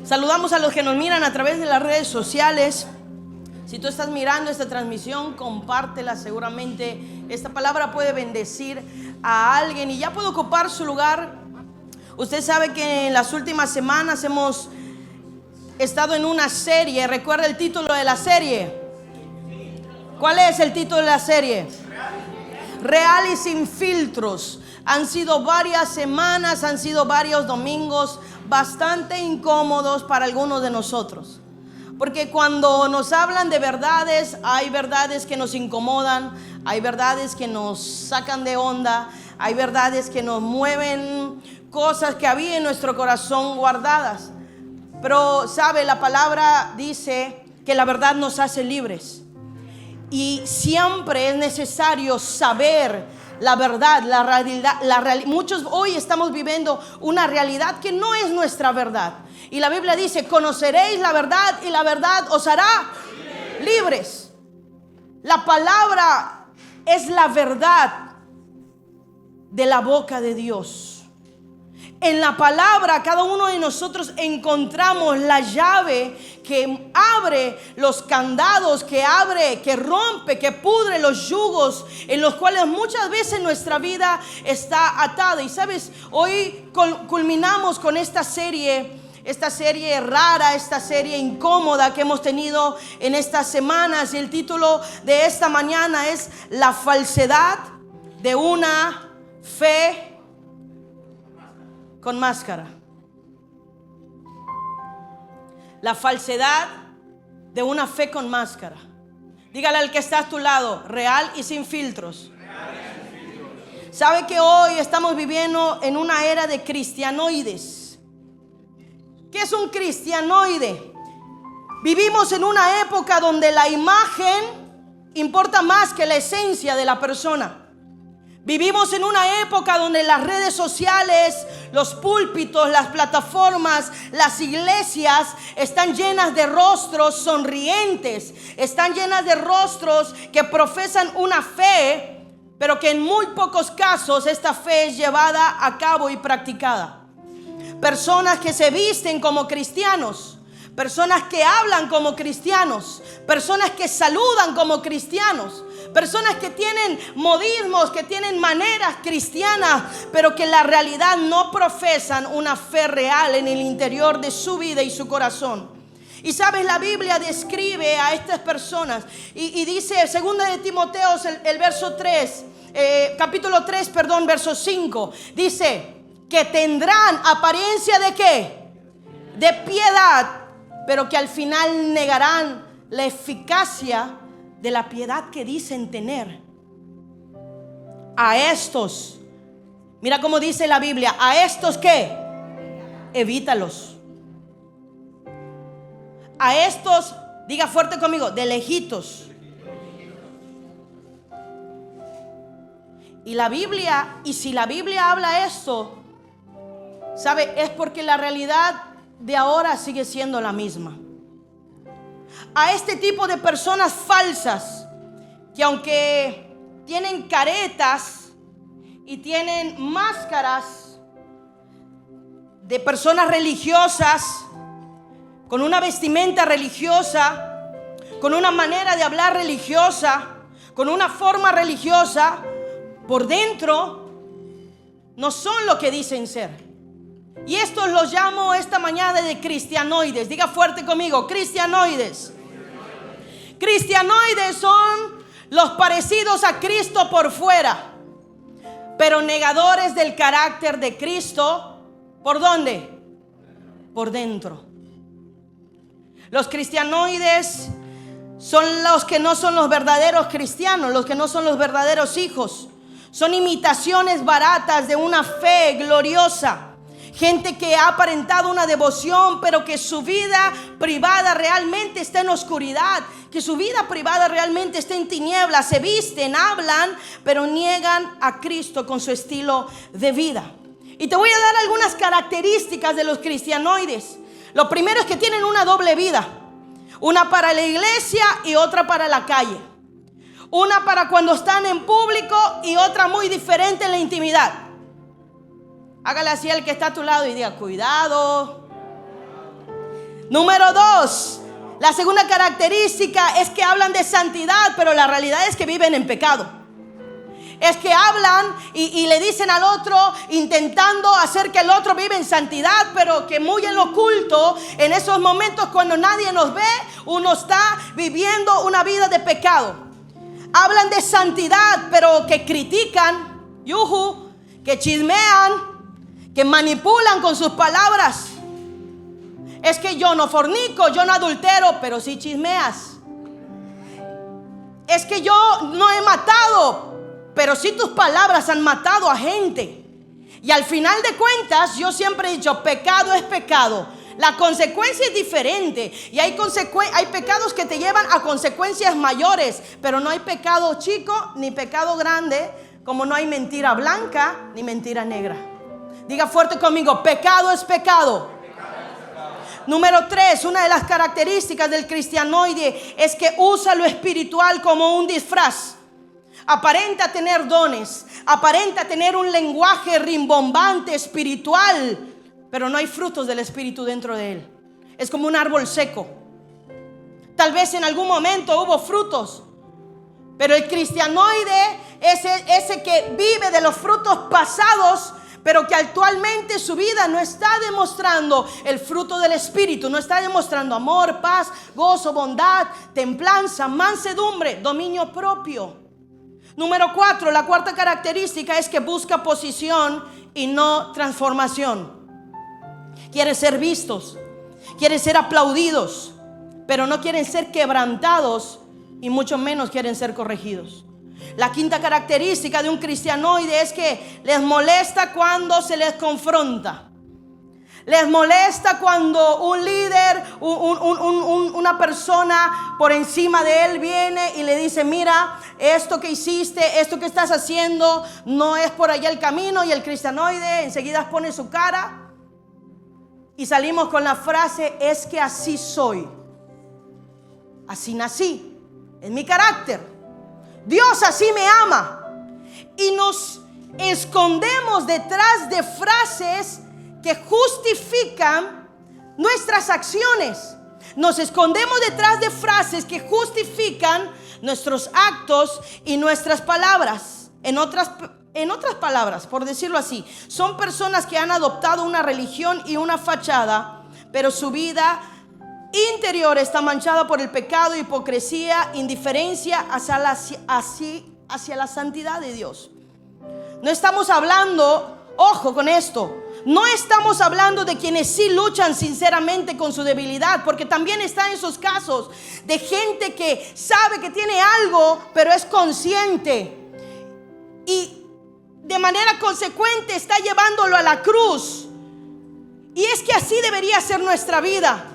Saludamos a los que nos miran a través de las redes sociales. Si tú estás mirando esta transmisión, compártela. Seguramente esta palabra puede bendecir a alguien. Y ya puedo ocupar su lugar. Usted sabe que en las últimas semanas hemos estado en una serie. ¿Recuerda el título de la serie? ¿Cuál es el título de la serie? Real y sin filtros. Han sido varias semanas, han sido varios domingos bastante incómodos para algunos de nosotros. Porque cuando nos hablan de verdades, hay verdades que nos incomodan, hay verdades que nos sacan de onda, hay verdades que nos mueven cosas que había en nuestro corazón guardadas. Pero, ¿sabe? La palabra dice que la verdad nos hace libres. Y siempre es necesario saber la verdad, la realidad. Muchos hoy estamos viviendo una realidad que no es nuestra verdad. Y la Biblia dice: conoceréis la verdad y la verdad os hará libres. La palabra es la verdad de la boca de Dios. En la palabra cada uno de nosotros encontramos la llave que abre los candados, que abre, que rompe, que pudre los yugos en los cuales muchas veces nuestra vida está atada. Y sabes, hoy culminamos con esta serie rara, esta serie incómoda que hemos tenido en estas semanas. Y el título de esta mañana es La falsedad de una fe con máscara. La falsedad de una fe con máscara. Dígale al que está a tu lado: real y sin filtros. Sabe que hoy estamos viviendo en una era de cristianoides. ¿Qué es un cristianoide? Vivimos en una época donde la imagen importa más que la esencia de la persona. Vivimos en una época donde las redes sociales, los púlpitos, las plataformas, las iglesias están llenas de rostros sonrientes, están llenas de rostros que profesan una fe, pero que en muy pocos casos esta fe es llevada a cabo y practicada. Personas que se visten como cristianos, personas que hablan como cristianos, personas que saludan como cristianos, personas que tienen modismos, que tienen maneras cristianas, pero que en la realidad no profesan una fe real en el interior de su vida y su corazón. Y sabes, la Biblia describe a estas personas y dice, 2 de Timoteo, el verso 3, capítulo 3, verso 5, dice que tendrán apariencia de ¿qué? De piedad, pero que al final negarán la eficacia de la piedad que dicen tener. A estos, mira cómo dice la Biblia, a estos ¿qué? Evítalos. A estos, diga fuerte conmigo, de lejitos. Y la Biblia, y si la Biblia habla esto, ¿sabe? Es porque la realidad de ahora sigue siendo la misma. A este tipo de personas falsas, que aunque tienen caretas y tienen máscaras de personas religiosas, con una vestimenta religiosa, con una manera de hablar religiosa, con una forma religiosa, por dentro no son lo que dicen ser. Y estos los llamo esta mañana de cristianoides. Diga fuerte conmigo: cristianoides. Cristianoides son los parecidos a Cristo por fuera, pero negadores del carácter de Cristo. ¿Por dónde? Por dentro. Los cristianoides son los que no son los verdaderos cristianos, los que no son los verdaderos hijos. Son imitaciones baratas de una fe gloriosa. Gente que ha aparentado una devoción, pero que su vida privada realmente está en oscuridad, que su vida privada realmente está en tinieblas. Se visten, hablan, pero niegan a Cristo con su estilo de vida. Y te voy a dar algunas características de los cristianoides. Lo primero es que tienen una doble vida. Una para la iglesia y otra para la calle. Una para cuando están en público y otra muy diferente en la intimidad. Hágale así al que está a tu lado y diga: cuidado. Número 2, la segunda característica es que hablan de santidad, pero la realidad es que viven en pecado. Es que hablan y le dicen al otro, intentando hacer que el otro viva en santidad, pero que muy en lo oculto, en esos momentos cuando nadie nos ve, uno está viviendo una vida de pecado. Hablan de santidad, pero que critican, que chismean, que manipulan con sus palabras. Es que yo no fornico, yo no adultero, pero sí chismeas. Es que yo no he matado, pero sí tus palabras han matado a gente. Y al final de cuentas, yo siempre he dicho, pecado es pecado. La consecuencia es diferente. Y hay pecados que te llevan a consecuencias mayores. Pero no hay pecado chico ni pecado grande, como no hay mentira blanca ni mentira negra. Diga fuerte conmigo, pecado es pecado. Número 3, una de las características del cristianoide es que usa lo espiritual como un disfraz. Aparenta tener dones, aparenta tener un lenguaje rimbombante espiritual, pero no hay frutos del espíritu dentro de él. Es como un árbol seco. Tal vez en algún momento hubo frutos, pero el cristianoide es ese que vive de los frutos pasados, pero que actualmente su vida no está demostrando el fruto del espíritu, no está demostrando amor, paz, gozo, bondad, templanza, mansedumbre, dominio propio. Número 4, la cuarta característica es que busca posición y no transformación. Quieren ser vistos, quieren ser aplaudidos, pero no quieren ser quebrantados y mucho menos quieren ser corregidos. La quinta característica de un cristianoide es que les molesta cuando se les confronta. Les molesta cuando un líder, una persona por encima de él viene y le dice, mira, esto que hiciste, esto que estás haciendo, no es por allá el camino. Y el cristianoide enseguida pone su cara y salimos con la frase, es que así soy. Así nací, es mi carácter. Dios así me ama. Y nos escondemos detrás de frases que justifican nuestras acciones. Nos escondemos detrás de frases que justifican nuestros actos y nuestras palabras. En otras palabras, por decirlo así, son personas que han adoptado una religión y una fachada, pero su vida interior está manchada por el pecado, hipocresía, indiferencia hacia la santidad de Dios. No estamos hablando, ojo con esto, no estamos hablando de quienes sí luchan sinceramente con su debilidad, porque también están esos casos de gente que sabe que tiene algo, pero es consciente y de manera consecuente está llevándolo a la cruz. Y es que así debería ser nuestra vida.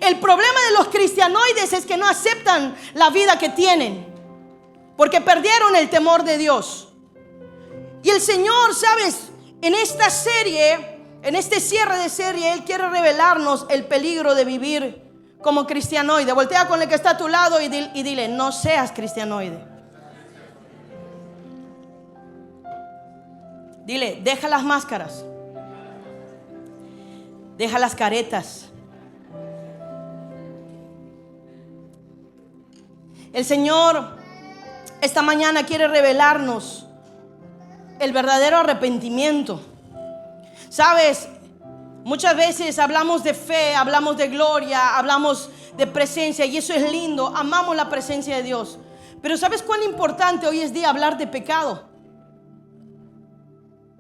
El problema de los cristianoides es que no aceptan la vida que tienen, porque perdieron el temor de Dios. Y el Señor, ¿sabes? En esta serie, en este cierre de serie, Él quiere revelarnos el peligro de vivir como cristianoide. Voltea con el que está a tu lado y dile, no seas cristianoide. Dile, deja las máscaras, deja las caretas. El Señor esta mañana quiere revelarnos el verdadero arrepentimiento. Sabes, muchas veces hablamos de fe, hablamos de gloria, hablamos de presencia, y eso es lindo, amamos la presencia de Dios. Pero ¿sabes cuán importante hoy es día hablar de pecado?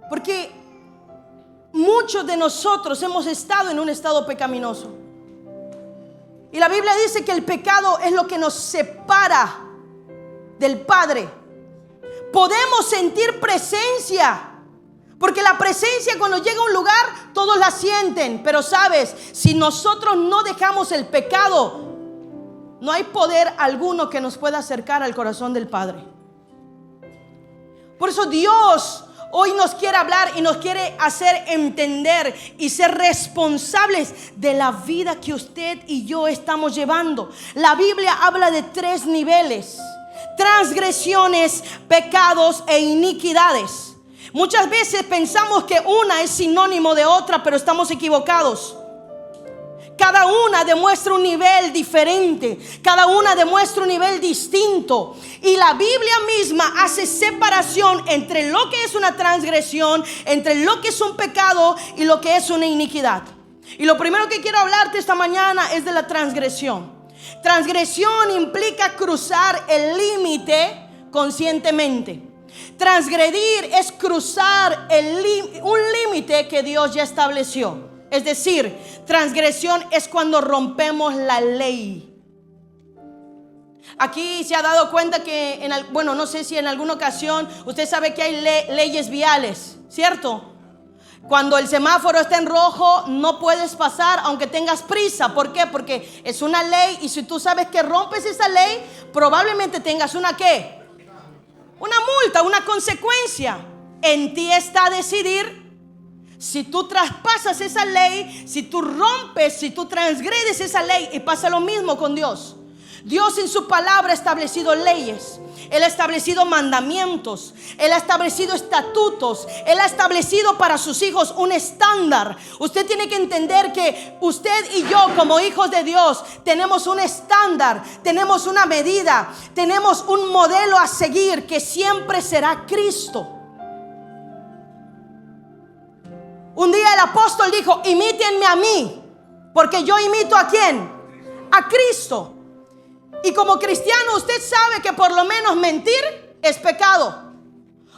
Porque muchos de nosotros hemos estado en un estado pecaminoso. Y la Biblia dice que el pecado es lo que nos separa del Padre. Podemos sentir presencia, porque la presencia cuando llega a un lugar todos la sienten. Pero sabes, si nosotros no dejamos el pecado, no hay poder alguno que nos pueda acercar al corazón del Padre. Por eso Dios hoy nos quiere hablar y nos quiere hacer entender y ser responsables de la vida que usted y yo estamos llevando. La Biblia habla de 3 niveles: transgresiones, pecados e iniquidades. Muchas veces pensamos que una es sinónimo de otra, pero estamos equivocados. Cada una demuestra un nivel diferente. Cada una demuestra un nivel distinto. Y la Biblia misma hace separación entre lo que es una transgresión, entre lo que es un pecado y lo que es una iniquidad. Y lo primero que quiero hablarte esta mañana es de la transgresión. Transgresión implica cruzar el límite conscientemente. Transgredir es cruzar un límite que Dios ya estableció. Es decir, transgresión es cuando rompemos la ley. Aquí se ha dado cuenta que, no sé si en alguna ocasión usted sabe que hay leyes viales, ¿cierto? Cuando el semáforo está en rojo, no puedes pasar aunque tengas prisa. ¿Por qué? Porque es una ley y si tú sabes que rompes esa ley, probablemente tengas una ¿qué? Una multa, una consecuencia. En ti está decidir si tú traspasas esa ley, si tú rompes, si tú transgredes esa ley. Y pasa lo mismo con Dios. Dios en su palabra ha establecido leyes. Él ha establecido mandamientos. Él ha establecido estatutos. Él ha establecido para sus hijos un estándar. Usted tiene que entender que usted y yo como hijos de Dios tenemos un estándar, tenemos una medida, tenemos un modelo a seguir que siempre será Cristo. Un día el apóstol dijo: imítenme a mí, porque yo imito ¿a quién? A Cristo. Y como cristiano usted sabe que por lo menos mentir es pecado.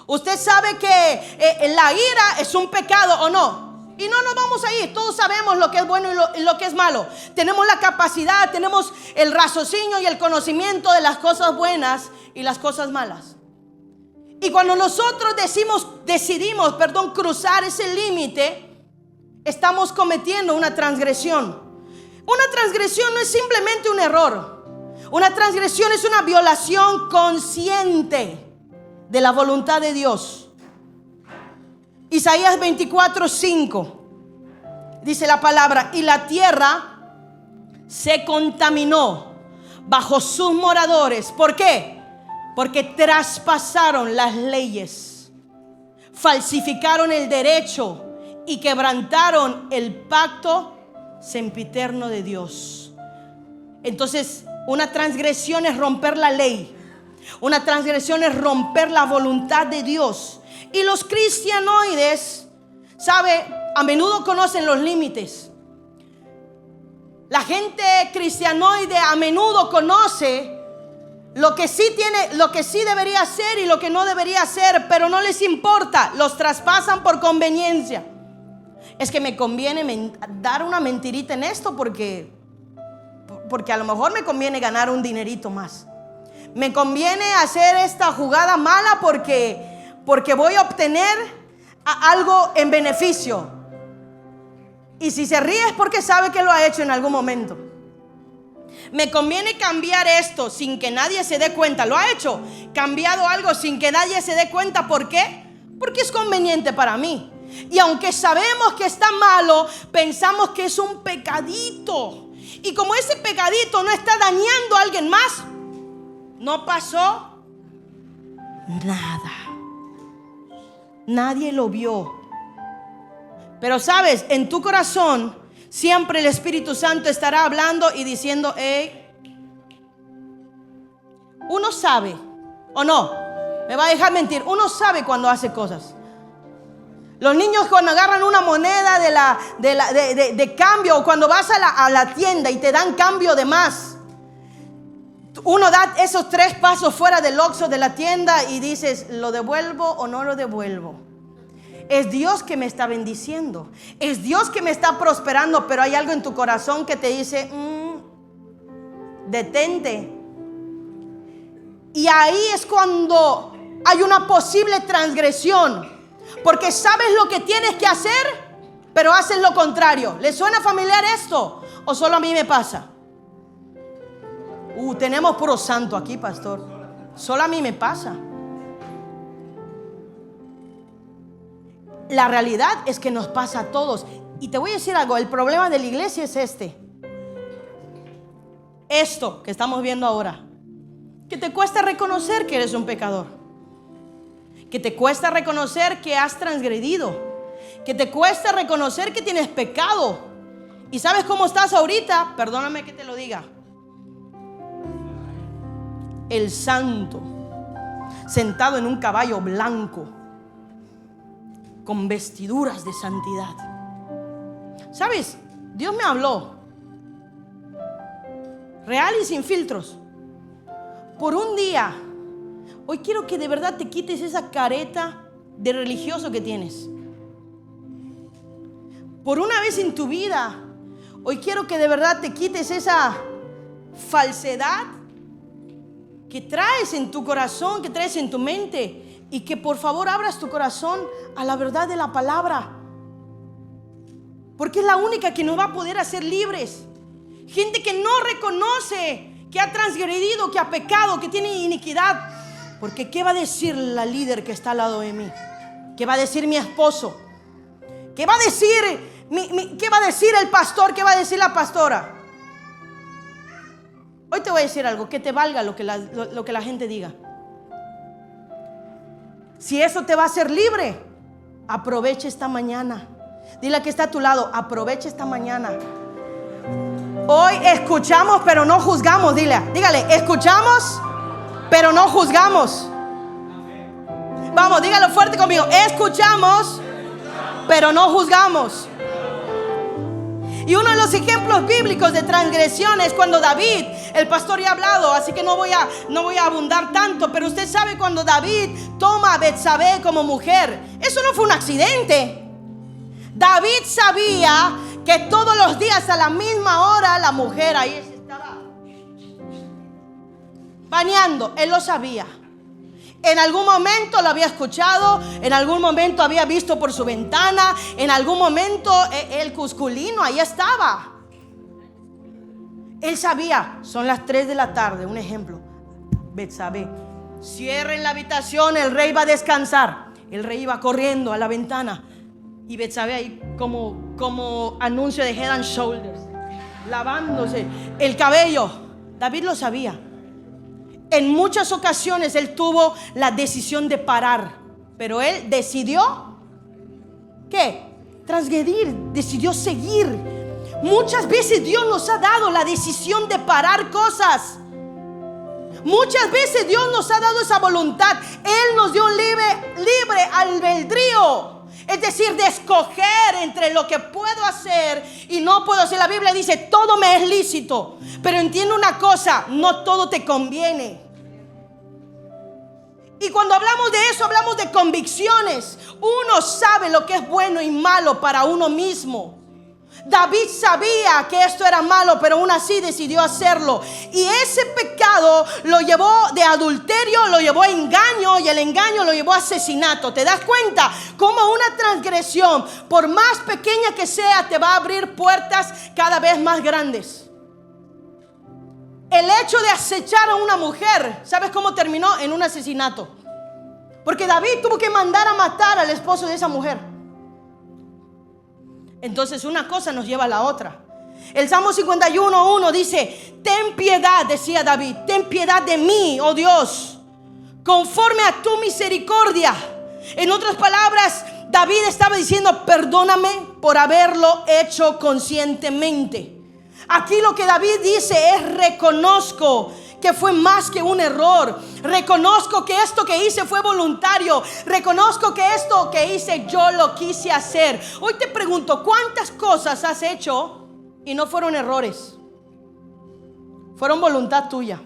Usted sabe que la ira es un pecado, ¿o no? Y no nos vamos a ir. Todos sabemos lo que es bueno y lo que es malo. Tenemos la capacidad, tenemos el raciocinio y el conocimiento de las cosas buenas y las cosas malas. Y cuando nosotros decidimos cruzar ese límite, estamos cometiendo una transgresión. Una transgresión no es simplemente un error. Una transgresión es una violación consciente de la voluntad de Dios. Isaías 24:5 dice la palabra: y la tierra se contaminó bajo sus moradores. ¿Por qué? Porque traspasaron las leyes, falsificaron el derecho y quebrantaron el pacto sempiterno de Dios. Entonces, una transgresión es romper la ley. Una transgresión es romper la voluntad de Dios. Y los cristianoides, ¿sabe? A menudo conocen los límites. La gente cristianoide a menudo conoce lo que sí debería hacer y lo que no debería hacer, pero no les importa. Los traspasan por conveniencia. Es que me conviene dar una mentirita en esto porque a lo mejor me conviene ganar un dinerito más. Me conviene hacer esta jugada mala porque voy a obtener algo en beneficio. Y si se ríe es porque sabe que lo ha hecho en algún momento. Me conviene cambiar esto sin que nadie se dé cuenta. Lo ha hecho, cambiado algo sin que nadie se dé cuenta. ¿Por qué? Porque es conveniente para mí. Y aunque sabemos que está malo, pensamos que es un pecadito. Y como ese pecadito no está dañando a alguien más, no pasó nada. Nadie lo vio. Pero sabes, en tu corazón siempre el Espíritu Santo estará hablando y diciendo: uno sabe, ¿o no? Me va a dejar mentir. Uno sabe cuando hace cosas. Los niños cuando agarran una moneda de cambio, o cuando vas a la tienda y te dan cambio de más, uno da esos 3 pasos fuera del Oxxo de la tienda y dices: ¿lo devuelvo o no lo devuelvo? Es Dios que me está bendiciendo, es Dios que me está prosperando, pero hay algo en tu corazón que te dice: detente. Y ahí es cuando hay una posible transgresión. Porque sabes lo que tienes que hacer, pero haces lo contrario. ¿Le suena familiar esto? ¿O solo a mí me pasa? Tenemos puro santo aquí, pastor. Solo a mí me pasa. La realidad es que nos pasa a todos. Y te voy a decir algo, el problema de la iglesia es esto que estamos viendo ahora. Que te cuesta reconocer que eres un pecador. Que te cuesta reconocer que has transgredido. Que te cuesta reconocer que tienes pecado. ¿Y sabes cómo estás ahorita? Perdóname que te lo diga. El santo, sentado en un caballo blanco, con vestiduras de santidad. ¿Sabes? Dios me habló, real y sin filtros. Por un día, hoy quiero que de verdad te quites esa careta de religioso que tienes. Por una vez en tu vida, hoy quiero que de verdad te quites esa falsedad que traes en tu corazón, que traes en tu mente, y que por favor abras tu corazón a la verdad de la palabra, porque es la única que nos va a poder hacer libres. Gente que no reconoce que ha transgredido, que ha pecado, que tiene iniquidad. Porque ¿qué va a decir la líder que está al lado de mí? ¿Qué va a decir mi esposo? ¿Qué va a decir qué va a decir el pastor? ¿Qué va a decir la pastora? Hoy te voy a decir algo, que te valga lo que la gente diga. Si eso te va a hacer libre, aprovecha esta mañana. Dile a que está a tu lado, aprovecha esta mañana. Hoy escuchamos pero no juzgamos. Dígale, escuchamos pero no juzgamos. Vamos, dígalo fuerte conmigo. Escuchamos pero no juzgamos. Y uno de los ejemplos bíblicos de transgresión es cuando David, el pastor ya ha hablado, así que no voy a abundar tanto, pero usted sabe cuando David toma a Betsabé como mujer. Eso no fue un accidente. David sabía que todos los días a la misma hora la mujer ahí se estaba bañando. Él lo sabía. En algún momento lo había escuchado, en algún momento había visto por su ventana, en algún momento el cusculino ahí estaba. Él sabía, son las 3 de la tarde, un ejemplo. Betsabé, cierren la habitación, el rey va a descansar. El rey iba corriendo a la ventana y Betsabé ahí como anuncio de Head and Shoulders, lavándose el cabello. David lo sabía. En muchas ocasiones él tuvo la decisión de parar, pero él decidió ¿qué? Transgredir, decidió seguir. Muchas veces Dios nos ha dado la decisión de parar cosas. Muchas veces Dios nos ha dado esa voluntad. Él nos dio libre albedrío. Es decir, de escoger entre lo que puedo hacer y no puedo hacer. La Biblia dice, todo me es lícito. Pero entiende una cosa, no todo te conviene. Y cuando hablamos de eso, hablamos de convicciones. Uno sabe lo que es bueno y malo para uno mismo. David sabía que esto era malo, pero aún así decidió hacerlo. Y ese pecado lo llevó de adulterio, lo llevó a engaño, y el engaño lo llevó a asesinato. ¿Te das cuenta cómo una transgresión, por más pequeña que sea, te va a abrir puertas cada vez más grandes? El hecho de acechar a una mujer, ¿sabes cómo terminó? En un asesinato. Porque David tuvo que mandar a matar al esposo de esa mujer. Entonces una cosa nos lleva a la otra. El Salmo 51:1 dice, ten piedad, decía David, ten piedad de mí, oh Dios, conforme a tu misericordia. En otras palabras, David estaba diciendo, perdóname por haberlo hecho conscientemente. Aquí lo que David dice es, reconozco que fue más que un error. Reconozco que esto que hice fue voluntario. Reconozco que esto que hice yo lo quise hacer. Hoy te pregunto, ¿cuántas cosas has hecho y no fueron errores? Fueron voluntad tuya.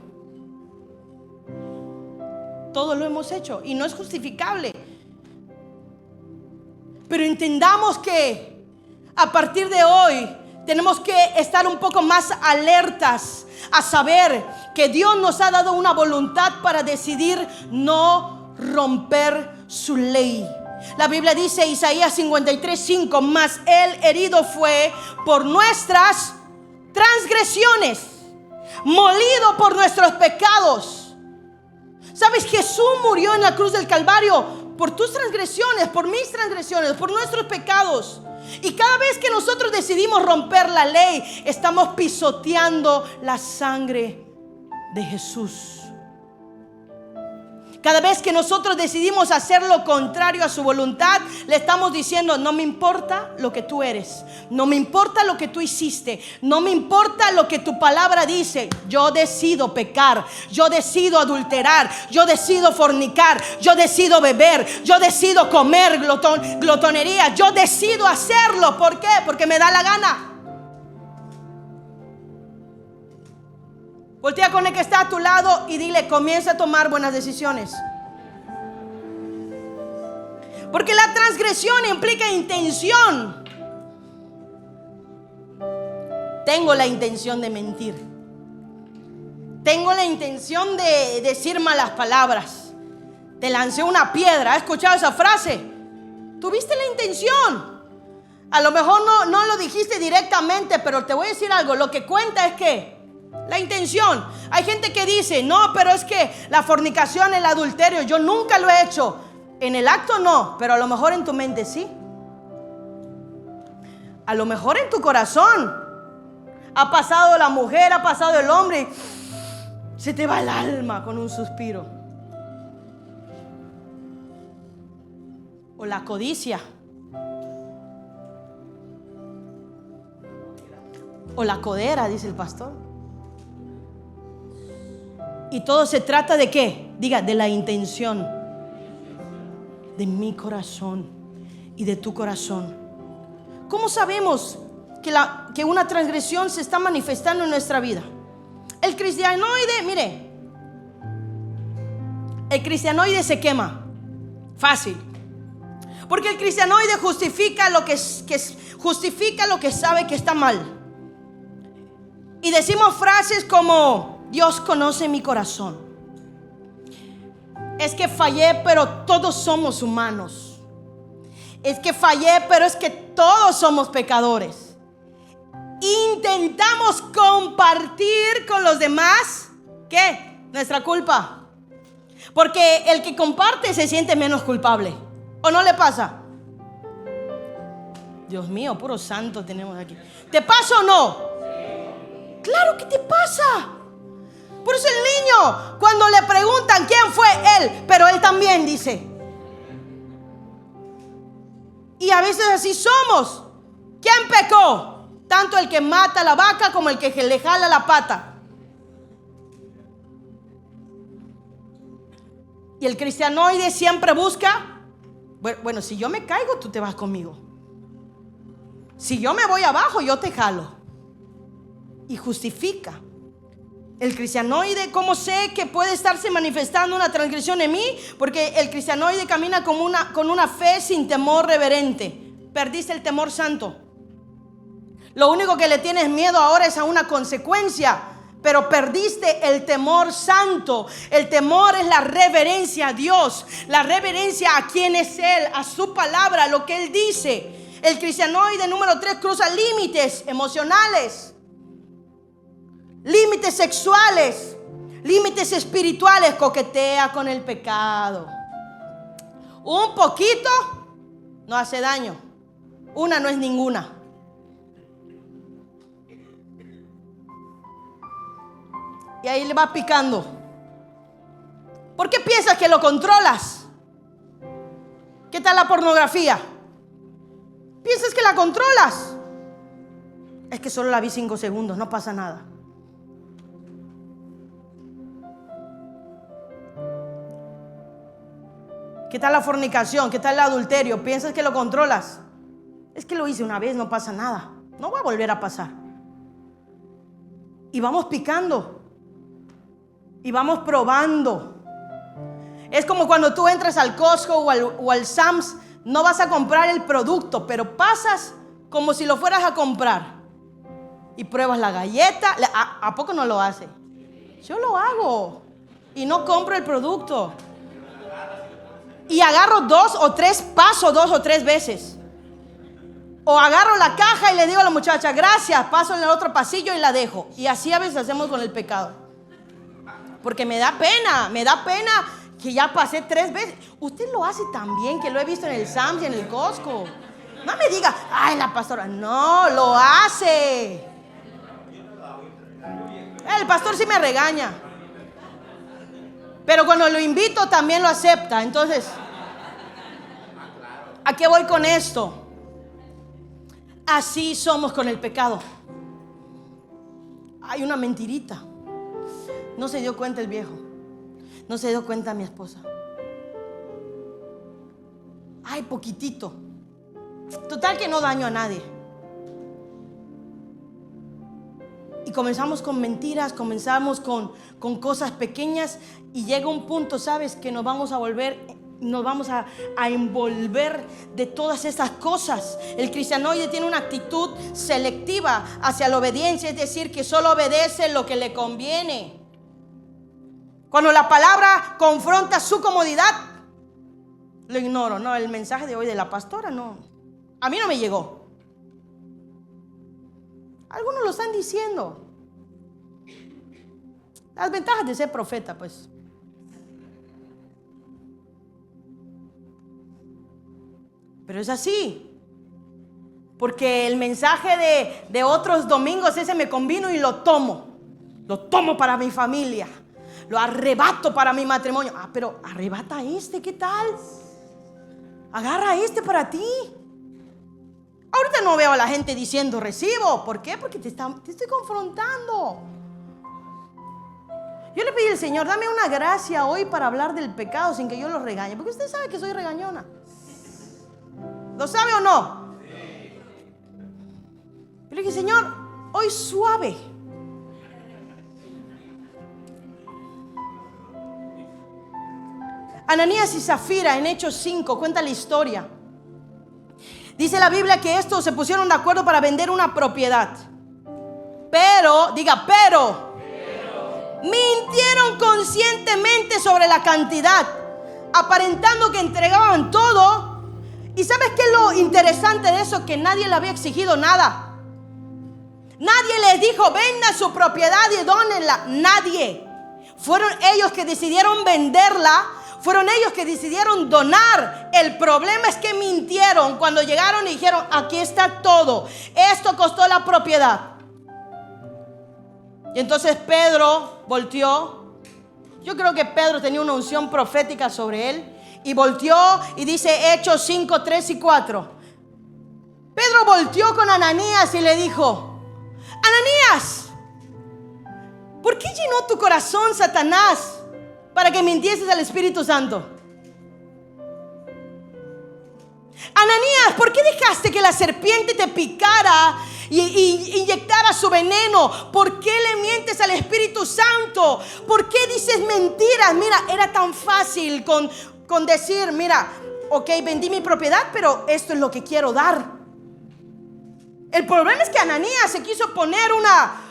Todo lo hemos hecho y no es justificable. Pero entendamos que a partir de hoy tenemos que estar un poco más alertas a saber que Dios nos ha dado una voluntad para decidir no romper su ley. La Biblia dice, Isaías 53:5, mas Él herido fue por nuestras transgresiones, molido por nuestros pecados. ¿Sabes? Jesús murió en la cruz del Calvario por tus transgresiones, por mis transgresiones, por nuestros pecados. Y cada vez que nosotros decidimos romper la ley, estamos pisoteando la sangre de Jesús. Cada vez que nosotros decidimos hacer lo contrario a su voluntad, le estamos diciendo: no me importa lo que tú eres, no me importa lo que tú hiciste, no me importa lo que tu palabra dice. Yo decido pecar, yo decido adulterar, yo decido fornicar, yo decido beber, yo decido comer glotonería, yo decido hacerlo. ¿Por qué? Porque me da la gana. Voltea con el que está a tu lado y dile: comienza a tomar buenas decisiones. Porque la transgresión implica intención. Tengo la intención de mentir. Tengo la intención de decir malas palabras. Te lancé una piedra. ¿Has escuchado esa frase? Tuviste la intención. A lo mejor no lo dijiste directamente, pero te voy a decir algo. Lo que cuenta es que la intención. Hay gente que dice: no, pero es que la fornicación, el adulterio, yo nunca lo he hecho. En el acto no, pero a lo mejor en tu mente sí. A lo mejor en tu corazón ha pasado la mujer, ha pasado el hombre, se te va el alma con un suspiro. O la codicia, o la codera, dice el pastor. Y todo se trata de ¿qué? Diga, de la intención. De mi corazón y de tu corazón. ¿Cómo sabemos que una transgresión se está manifestando en nuestra vida? El cristianoide, mire, el cristianoide se quema fácil. Porque el cristianoide justifica lo que sabe que está mal. Y decimos frases como: Dios conoce mi corazón. Es que fallé, pero todos somos humanos. Es que fallé, pero es que todos somos pecadores. Intentamos compartir con los demás, ¿qué? Nuestra culpa. Porque el que comparte se siente menos culpable. ¿O no le pasa? Dios mío, puro santo tenemos aquí. ¿Te pasa o no? Claro que te pasa. Por eso el niño, cuando le preguntan quién fue él, pero él también dice. Y a veces así somos. ¿Quién pecó? Tanto el que mata a la vaca como el que le jala la pata. Y el cristianoide siempre busca: bueno, si yo me caigo, tú te vas conmigo. Si yo me voy abajo, yo te jalo. Y justifica. El cristianoide, ¿cómo sé que puede estarse manifestando una transgresión en mí? Porque el cristianoide camina con una fe sin temor reverente. Perdiste el temor santo. Lo único que le tienes miedo ahora es a una consecuencia, pero perdiste el temor santo. El temor es la reverencia a Dios, la reverencia a quién es Él, a su palabra, a lo que Él dice. El cristianoide número 3 cruza límites emocionales, límites sexuales, límites espirituales, coquetea con el pecado. Un poquito no hace daño, una no es ninguna. Y ahí le va picando. ¿Por qué piensas que lo controlas? ¿Qué tal la pornografía? ¿Piensas que la controlas? Es que solo la vi 5 segundos, no pasa nada. ¿Qué tal la fornicación? ¿Qué tal el adulterio? ¿Piensas que lo controlas? Es que lo hice una vez, no pasa nada. No va a volver a pasar. Y vamos picando. Y vamos probando. Es como cuando tú entras al Costco o al Sam's. No vas a comprar el producto, pero pasas como si lo fueras a comprar. Y pruebas la galleta. ¿A poco no lo hace? Yo lo hago. Y no compro el producto. Y agarro 2 o 3, paso 2 o 3 veces. O agarro la caja y le digo a la muchacha: gracias, paso en el otro pasillo y la dejo. Y así a veces hacemos con el pecado. Porque me da pena que ya pasé 3 veces. Usted lo hace también, que lo he visto en el Sam's y en el Costco. No me diga: ay, la pastora. No, lo hace. El pastor sí me regaña. Pero cuando lo invito también lo acepta. Entonces, ¿a qué voy con esto? Así somos con el pecado. Hay una mentirita. No se dio cuenta el viejo. No se dio cuenta mi esposa. Ay, poquitito. Total que no daño a nadie. Y comenzamos con mentiras, comenzamos con cosas pequeñas y llega un punto, ¿sabes? Que nos vamos a envolver de todas estas cosas. El cristianoide tiene una actitud selectiva hacia la obediencia, es decir, que solo obedece lo que le conviene. Cuando la palabra confronta su comodidad, lo ignoro. No, el mensaje de hoy de la pastora no, a mí no me llegó. Algunos lo están diciendo. Las ventajas de ser profeta, pues. Pero es así. Porque el mensaje de otros domingos, ese me combino y lo tomo. Lo tomo para mi familia. Lo arrebato para mi matrimonio. Ah, pero arrebata este, ¿qué tal? Agarra este para ti. Ahorita no veo a la gente diciendo recibo. ¿Por qué? Porque te estoy confrontando. Yo le pedí al Señor, dame una gracia hoy para hablar del pecado sin que yo lo regañe. Porque usted sabe que soy regañona. ¿Lo sabe o no? Yo le dije, Señor, hoy suave. Ananías y Zafira en Hechos 5 cuenta la historia. Dice la Biblia que estos se pusieron de acuerdo para vender una propiedad. Pero mintieron conscientemente sobre la cantidad, aparentando que entregaban todo. ¿Y sabes qué es lo interesante de eso? Que nadie le había exigido nada. Nadie les dijo, vendan su propiedad y dónenla. Nadie. Fueron ellos que decidieron venderla. Fueron ellos que decidieron donar. El problema es que mintieron cuando llegaron y dijeron, aquí está todo. Esto costó la propiedad. Y entonces Pedro volteó. Yo creo que Pedro tenía una unción profética sobre él. Y volteó y dice Hechos 5, 3 y 4. Pedro volteó con Ananías y le dijo, Ananías, ¿por qué llenó tu corazón Satanás para que mintieses al Espíritu Santo? Ananías, ¿por qué dejaste que la serpiente te picara y inyectara su veneno? ¿Por qué le mientes al Espíritu Santo? ¿Por qué dices mentiras? Mira, era tan fácil con decir, mira, ok, vendí mi propiedad, pero esto es lo que quiero dar. El problema es que Ananías se quiso poner una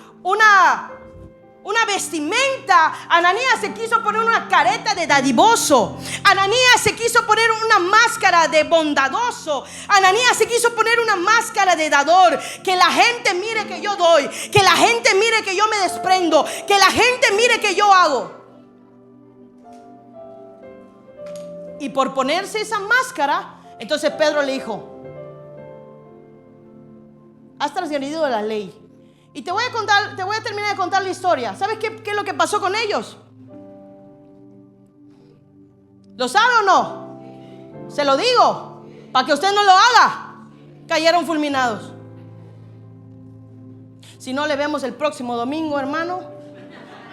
vestimenta. Ananías se quiso poner una careta de dadivoso. Ananías se quiso poner una máscara de bondadoso. Ananías se quiso poner una máscara de dador. Que la gente mire que yo doy, que la gente mire que yo me desprendo, que la gente mire que yo hago. Y por ponerse esa máscara, entonces Pedro le dijo, has transgredido la ley. Y te voy a terminar de contar la historia. ¿Sabes qué es lo que pasó con ellos? ¿Lo sabe o no? Se lo digo, para que usted no lo haga. Cayeron fulminados. Si no le vemos el próximo domingo, hermano,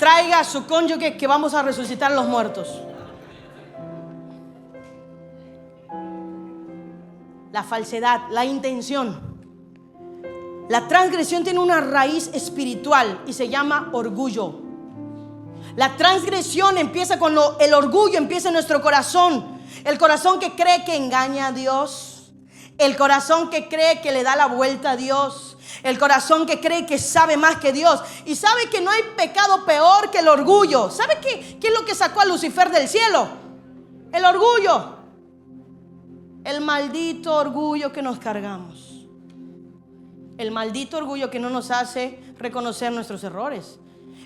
traiga a su cónyuge que vamos a resucitar los muertos. La falsedad, la intención. La transgresión tiene una raíz espiritual y se llama orgullo. La transgresión empieza cuando el orgullo empieza en nuestro corazón. El corazón que cree que engaña a Dios. El corazón que cree que le da la vuelta a Dios. El corazón que cree que sabe más que Dios. Y sabe que no hay pecado peor que el orgullo. ¿Sabe qué es lo que sacó a Lucifer del cielo? El orgullo. El maldito orgullo que nos cargamos. El maldito orgullo que no nos hace reconocer nuestros errores.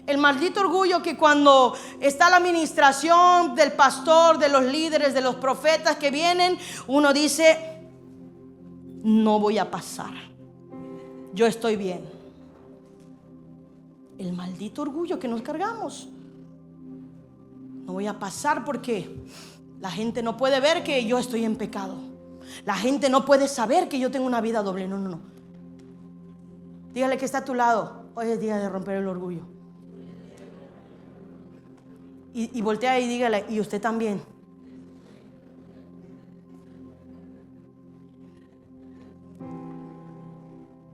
El maldito orgullo que cuando está la administración del pastor, de los líderes, de los profetas que vienen, uno dice, no voy a pasar. Yo estoy bien. El maldito orgullo que nos cargamos. No voy a pasar porque la gente no puede ver que yo estoy en pecado. La gente no puede saber que yo tengo una vida doble. No. Dígale que está a tu lado. Hoy es día de romper el orgullo. Y voltea y dígale, y usted también.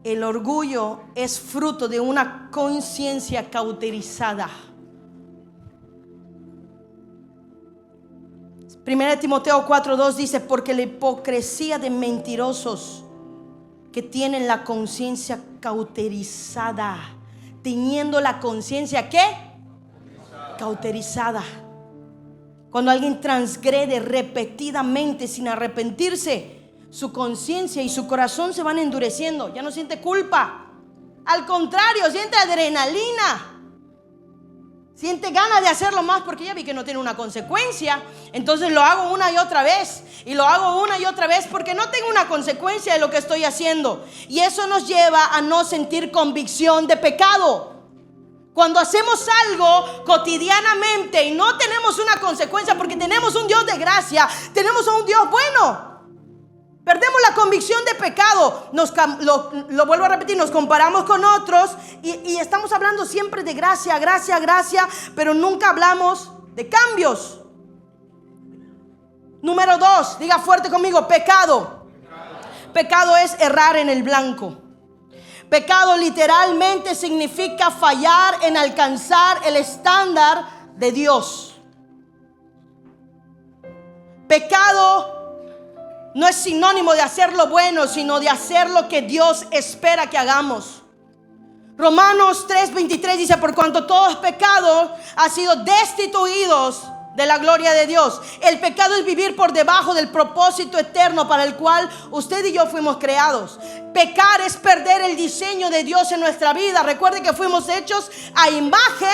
El orgullo es fruto de una conciencia cauterizada. 1 Timoteo 4:2 dice, porque la hipocresía de mentirosos que tienen la conciencia cauterizada, teniendo la conciencia ¿qué? Cauterizada. Cuando alguien transgrede repetidamente sin arrepentirse, su conciencia y su corazón se van endureciendo. Ya no siente culpa. Al contrario, siente adrenalina. Siente ganas de hacerlo más porque ya vi que no tiene una consecuencia. Entonces lo hago una y otra vez. Y lo hago una y otra vez porque no tengo una consecuencia de lo que estoy haciendo. Y eso nos lleva a no sentir convicción de pecado. Cuando hacemos algo cotidianamente y no tenemos una consecuencia porque tenemos un Dios de gracia, tenemos a un Dios bueno, perdemos la convicción de pecado. Lo vuelvo a repetir, nos comparamos con otros y estamos hablando siempre de gracia, pero nunca hablamos de cambios. Número 2, diga fuerte conmigo, pecado. Pecado es errar en el blanco. Pecado literalmente significa fallar en alcanzar el estándar de Dios. Pecado no es sinónimo de hacer lo bueno, sino de hacer lo que Dios espera que hagamos. Romanos 3:23 dice, por cuanto todos pecados han sido destituidos de la gloria de Dios. El pecado es vivir por debajo del propósito eterno para el cual usted y yo fuimos creados. Pecar es perder el diseño de Dios en nuestra vida. Recuerde que fuimos hechos a imagen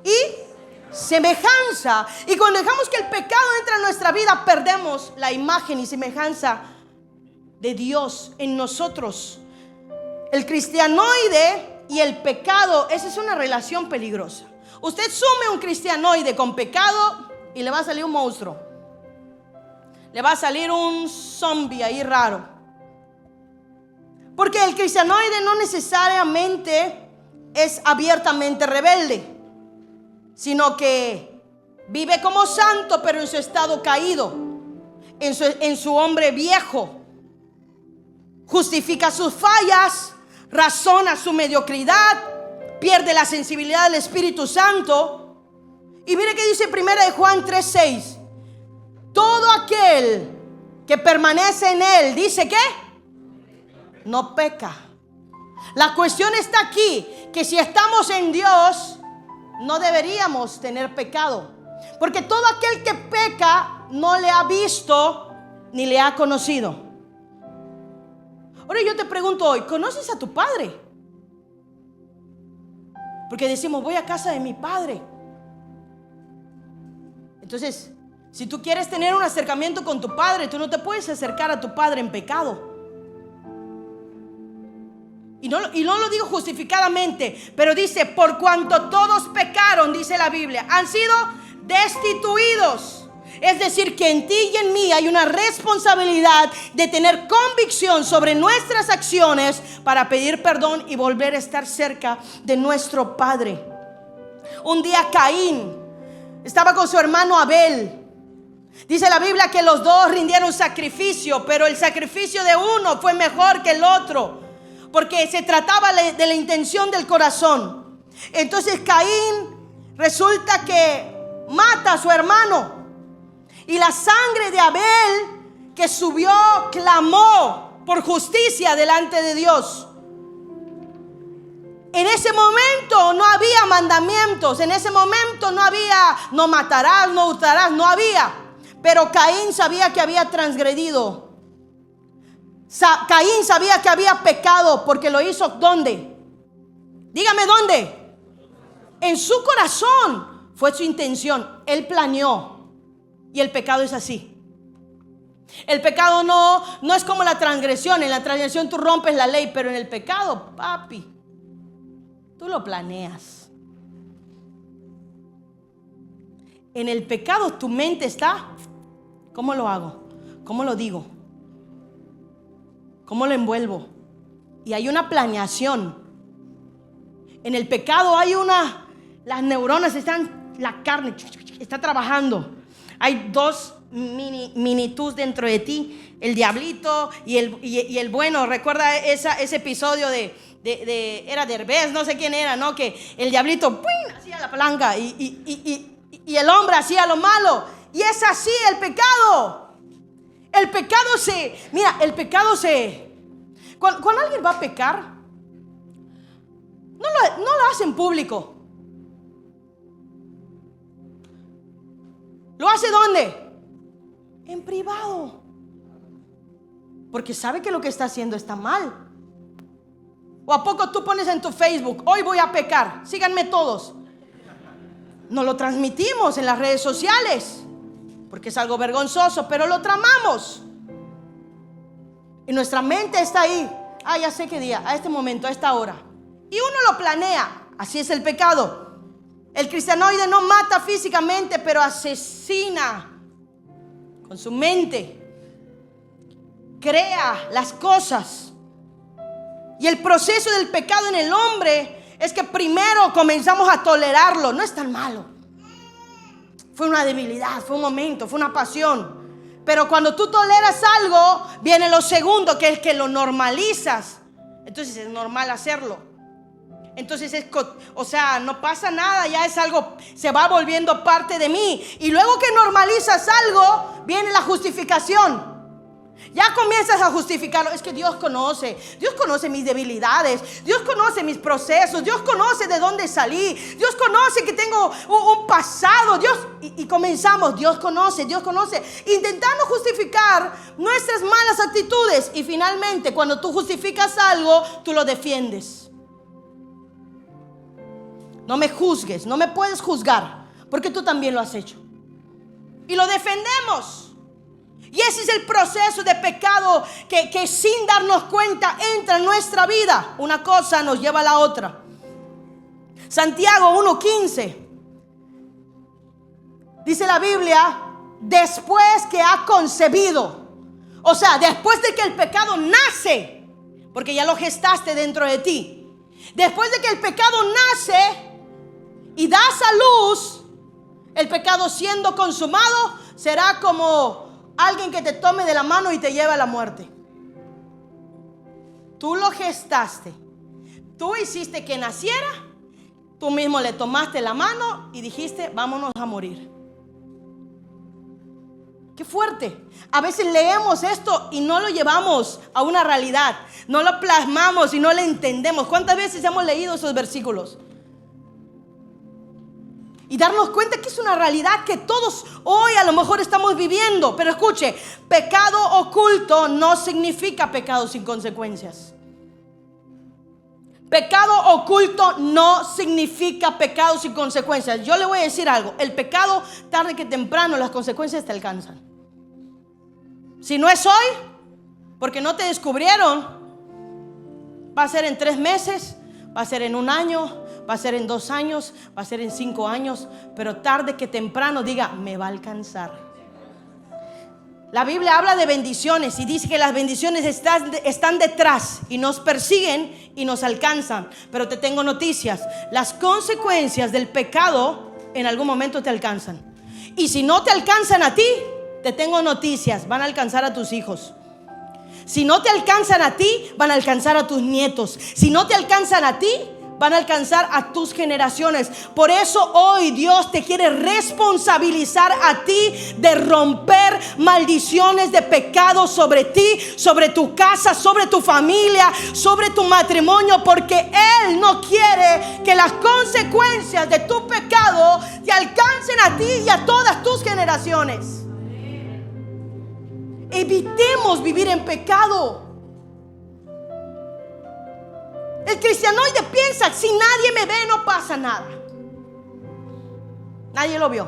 y semejanza. Y cuando dejamos que el pecado entre en nuestra vida, perdemos la imagen y semejanza de Dios en nosotros. El cristianoide y el pecado, esa es una relación peligrosa. Usted sume un cristianoide con pecado y le va a salir un monstruo. Le va a salir un zombie ahí raro. Porque el cristianoide no necesariamente es abiertamente rebelde, sino que vive como santo, pero en su estado caído, en su hombre viejo. Justifica sus fallas, razona su mediocridad, pierde la sensibilidad del Espíritu Santo. Y mire que dice 1 Juan 3:6. Todo aquel que permanece en él, dice que no peca. La cuestión está aquí, que si estamos en Dios, no deberíamos tener pecado. Porque todo aquel que peca no le ha visto ni le ha conocido. Ahora yo te pregunto hoy, ¿conoces a tu padre? Porque decimos, voy a casa de mi padre. Entonces, si tú quieres tener un acercamiento con tu padre, tú no te puedes acercar a tu padre en pecado. Y no lo digo justificadamente, pero dice, por cuanto todos pecaron, dice la Biblia, han sido destituidos. Es decir, que en ti y en mí hay una responsabilidad de tener convicción sobre nuestras acciones para pedir perdón y volver a estar cerca de nuestro Padre. Un día Caín estaba con su hermano Abel. Dice la Biblia que los dos rindieron sacrificio, pero el sacrificio de uno fue mejor que el otro, porque se trataba de la intención del corazón. Entonces Caín resulta que mata a su hermano. Y la sangre de Abel que subió clamó por justicia delante de Dios. En ese momento no había mandamientos. En ese momento no había no matarás, no hurtarás, no había. Pero Caín sabía que había transgredido. Caín sabía que había pecado porque lo hizo ¿dónde? Dígame dónde. En su corazón fue su intención. Él planeó. Y el pecado es así. El pecado no es como la transgresión. En la transgresión tú rompes la ley, pero en el pecado, papi, tú lo planeas. en el pecado tu mente está, ¿cómo lo hago? ¿Cómo lo digo? ¿Cómo lo envuelvo? Y hay una planeación. En el pecado hay las neuronas están, la carne está trabajando. Hay dos minitus dentro de ti, el diablito y el bueno. Recuerda ese episodio era Derbez, no sé quién era, ¿no? Que el diablito ¡pum!, hacía la palanca y el hombre hacía lo malo. Y es así el pecado. El pecado cuando alguien va a pecar, no lo hace en público. ¿Lo hace dónde? En privado. Porque sabe que lo que está haciendo está mal. ¿O a poco tú pones en tu Facebook, hoy voy a pecar, síganme todos? No lo transmitimos en las redes sociales porque es algo vergonzoso, pero lo tramamos. Y nuestra mente está ahí. Ya sé qué día, a este momento, a esta hora. Y uno lo planea. Así es el pecado. El cristianoide no mata físicamente, pero asesina con su mente. Crea las cosas. Y el proceso del pecado en el hombre es que primero comenzamos a tolerarlo. No es tan malo. Fue una debilidad, fue un momento, fue una pasión. Pero cuando tú toleras algo, viene lo segundo, que es que lo normalizas. Entonces es normal hacerlo. Entonces no pasa nada, ya es algo, se va volviendo parte de mí. Y luego que normalizas algo, viene la justificación. Ya comienzas a justificarlo. Es que Dios conoce mis debilidades, Dios conoce mis procesos, Dios conoce de dónde salí, Dios conoce que tengo un pasado, y comenzamos, Dios conoce, intentando justificar nuestras malas actitudes. Y finalmente, cuando tú justificas algo, tú lo defiendes. No me juzgues, no me puedes juzgar, porque tú también lo has hecho. Y lo defendemos. Y ese es el proceso de pecado que sin darnos cuenta entra en nuestra vida. Una cosa nos lleva a la otra. Santiago 1:15 dice la Biblia, después que ha concebido. O sea, después de que el pecado nace, porque ya lo gestaste dentro de ti. Después de que el pecado nace y das a luz, el pecado siendo consumado será como alguien que te tome de la mano y te lleve a la muerte. Tú lo gestaste, tú hiciste que naciera, tú mismo le tomaste la mano y dijiste, vámonos a morir. Qué fuerte. A veces leemos esto y no lo llevamos a una realidad, no lo plasmamos y no lo entendemos. ¿Cuántas veces hemos leído esos versículos? Y darnos cuenta que es una realidad que todos hoy a lo mejor estamos viviendo. Pero escuche, pecado oculto no significa pecado sin consecuencias. Pecado oculto no significa pecado sin consecuencias. Yo le voy a decir algo. El pecado, tarde que temprano, las consecuencias te alcanzan. Si no es hoy, porque no te descubrieron, va a ser en 3 meses, va a ser en 1 año, va a ser en 2 años, va a ser en 5 años, pero tarde que temprano diga, me va a alcanzar. La Biblia habla de bendiciones y dice que las bendiciones están detrás y nos persiguen y nos alcanzan. Pero te tengo noticias, las consecuencias del pecado en algún momento te alcanzan. Y si no te alcanzan a ti, te tengo noticias, van a alcanzar a tus hijos. Si no te alcanzan a ti, van a alcanzar a tus nietos. Si no te alcanzan a ti, van a alcanzar a tus generaciones. Por eso hoy Dios te quiere responsabilizar a ti de romper maldiciones de pecado sobre ti, sobre tu casa, sobre tu familia, sobre tu matrimonio, porque Él no quiere que las consecuencias de tu pecado te alcancen a ti y a todas tus generaciones. Evitemos vivir en pecado. El cristianoide piensa, si nadie me ve no pasa nada. Nadie lo vio.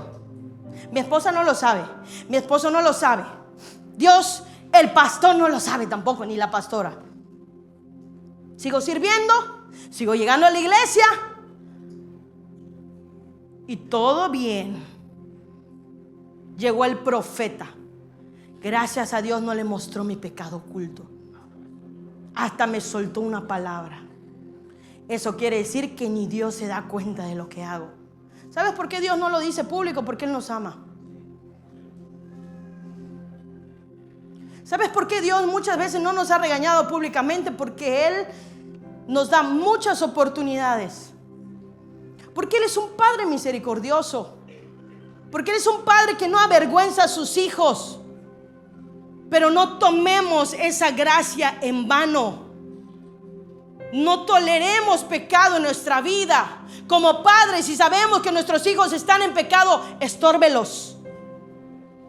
Mi esposa no lo sabe, mi esposo no lo sabe, Dios, el pastor no lo sabe tampoco, ni la pastora. Sigo sirviendo, sigo llegando a la iglesia y todo bien. llegó el profeta. Gracias a Dios no le mostró mi pecado oculto. Hasta me soltó una palabra. Eso quiere decir que ni Dios se da cuenta de lo que hago. ¿Sabes por qué Dios no lo dice público? Porque Él nos ama. ¿Sabes por qué Dios muchas veces no nos ha regañado públicamente? Porque Él nos da muchas oportunidades. Porque Él es un Padre misericordioso. Porque Él es un Padre que no avergüenza a sus hijos. Pero no tomemos esa gracia en vano. No toleremos pecado en nuestra vida. Como padres, si sabemos que nuestros hijos están en pecado, estórbelos.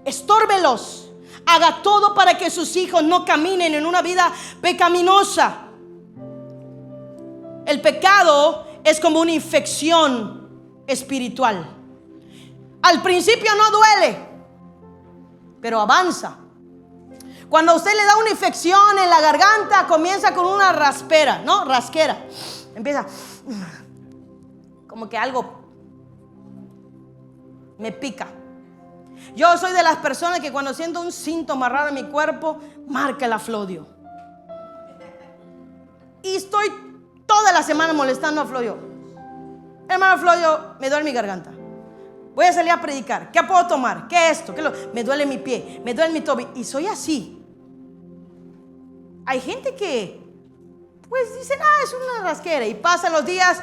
Estórbelos. Haga todo para que sus hijos no caminen en una vida pecaminosa. El pecado es como una infección espiritual. Al principio no duele, pero avanza. Cuando a usted le da una infección en la garganta, comienza con una raspera, ¿no? Rasquera. Empieza como que algo me pica. Yo soy de las personas que cuando siento un síntoma raro en mi cuerpo, marca el aflodio. Y estoy toda la semana molestando a Flodio. Hermano Flodio, me duele mi garganta. Voy a salir a predicar. ¿Qué puedo tomar? ¿Qué es esto? Me duele mi pie, me duele mi tobillo. Y soy así. Hay gente que pues dicen, es una rasquera. Y pasan los días,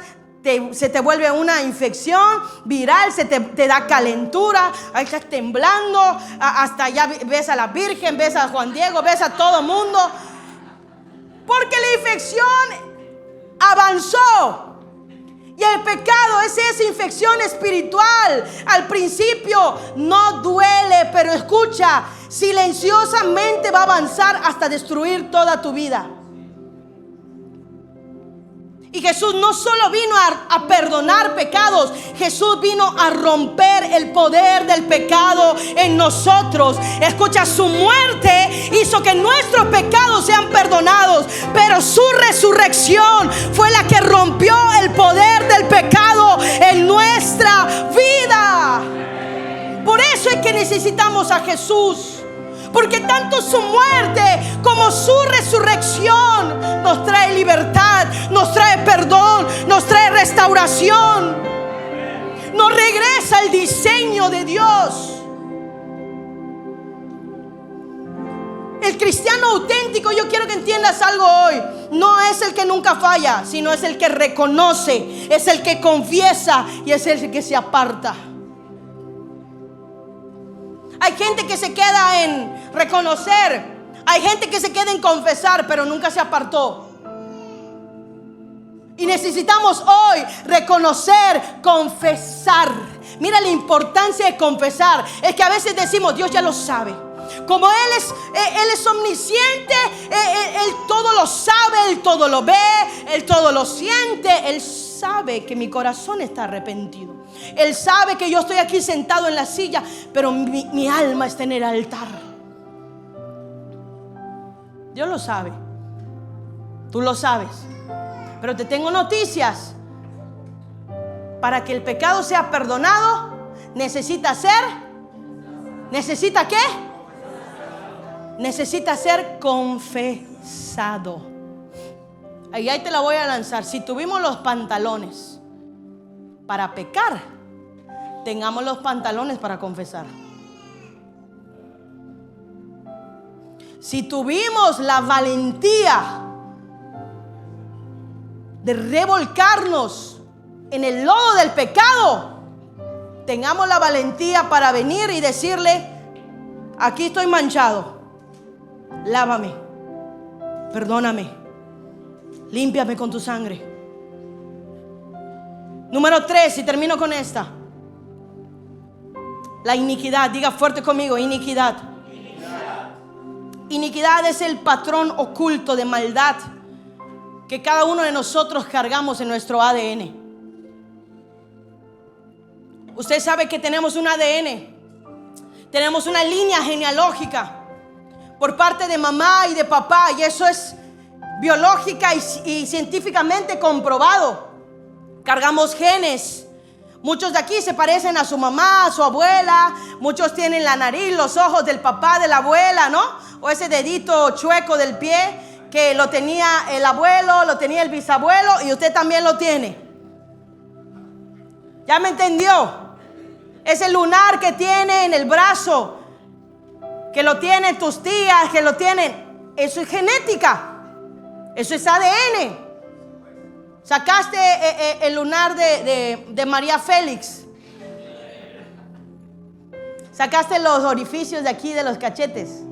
se te vuelve una infección viral, se te da calentura, ahí estás temblando, hasta ya ves a la Virgen, ves a Juan Diego, ves a todo mundo. Porque la infección avanzó. Y el pecado es esa infección espiritual. Al principio no duele, pero escucha, silenciosamente va a avanzar hasta destruir toda tu vida. Y Jesús no solo vino a perdonar pecados, Jesús vino a romper el poder del pecado en nosotros. Escucha, su muerte hizo que nuestros pecados sean perdonados, pero su resurrección fue la que rompió el poder del pecado en nuestra vida. Por eso es que necesitamos a Jesús. Porque tanto su muerte como su resurrección nos trae libertad, nos trae perdón, nos trae restauración. Nos regresa al diseño de Dios. El cristiano auténtico, yo quiero que entiendas algo hoy, no es el que nunca falla, sino es el que reconoce, es el que confiesa y es el que se aparta. Hay gente que se queda en reconocer, hay gente que se queda en confesar, pero nunca se apartó. Y necesitamos hoy reconocer, confesar. Mira la importancia de confesar. Es que a veces decimos, Dios ya lo sabe. Como Él es omnisciente, Él todo lo sabe, Él todo lo ve, Él todo lo siente. Él sabe que mi corazón está arrepentido. Él sabe que yo estoy aquí sentado en la silla, pero mi alma está en el altar. Dios lo sabe. Tú lo sabes. Pero te tengo noticias. Para que el pecado sea perdonado, ¿necesita qué? Necesita ser confesado. Ahí te la voy a lanzar. Si tuvimos los pantalones para pecar, tengamos los pantalones para confesar. Si tuvimos la valentía de revolcarnos en el lodo del pecado, tengamos la valentía para venir y decirle, aquí estoy manchado, lávame, perdóname, límpiame con tu sangre. Número 3, y termino con esta. La iniquidad. Diga fuerte conmigo, iniquidad. Iniquidad es el patrón oculto de maldad que cada uno de nosotros cargamos en nuestro ADN. Usted sabe que tenemos un ADN. Tenemos una línea genealógica por parte de mamá y de papá, y eso es biológica y científicamente comprobado. Cargamos genes. Muchos de aquí se parecen a su mamá, a su abuela. Muchos tienen la nariz, los ojos del papá, de la abuela, ¿no? O ese dedito chueco del pie que lo tenía el abuelo, lo tenía el bisabuelo y usted también lo tiene. ¿Ya me entendió? Ese lunar que tiene en el brazo, que lo tienen tus tías, que lo tienen, eso es genética. Eso es ADN. Sacaste el lunar de María Félix. Sacaste los orificios de aquí de los cachetes.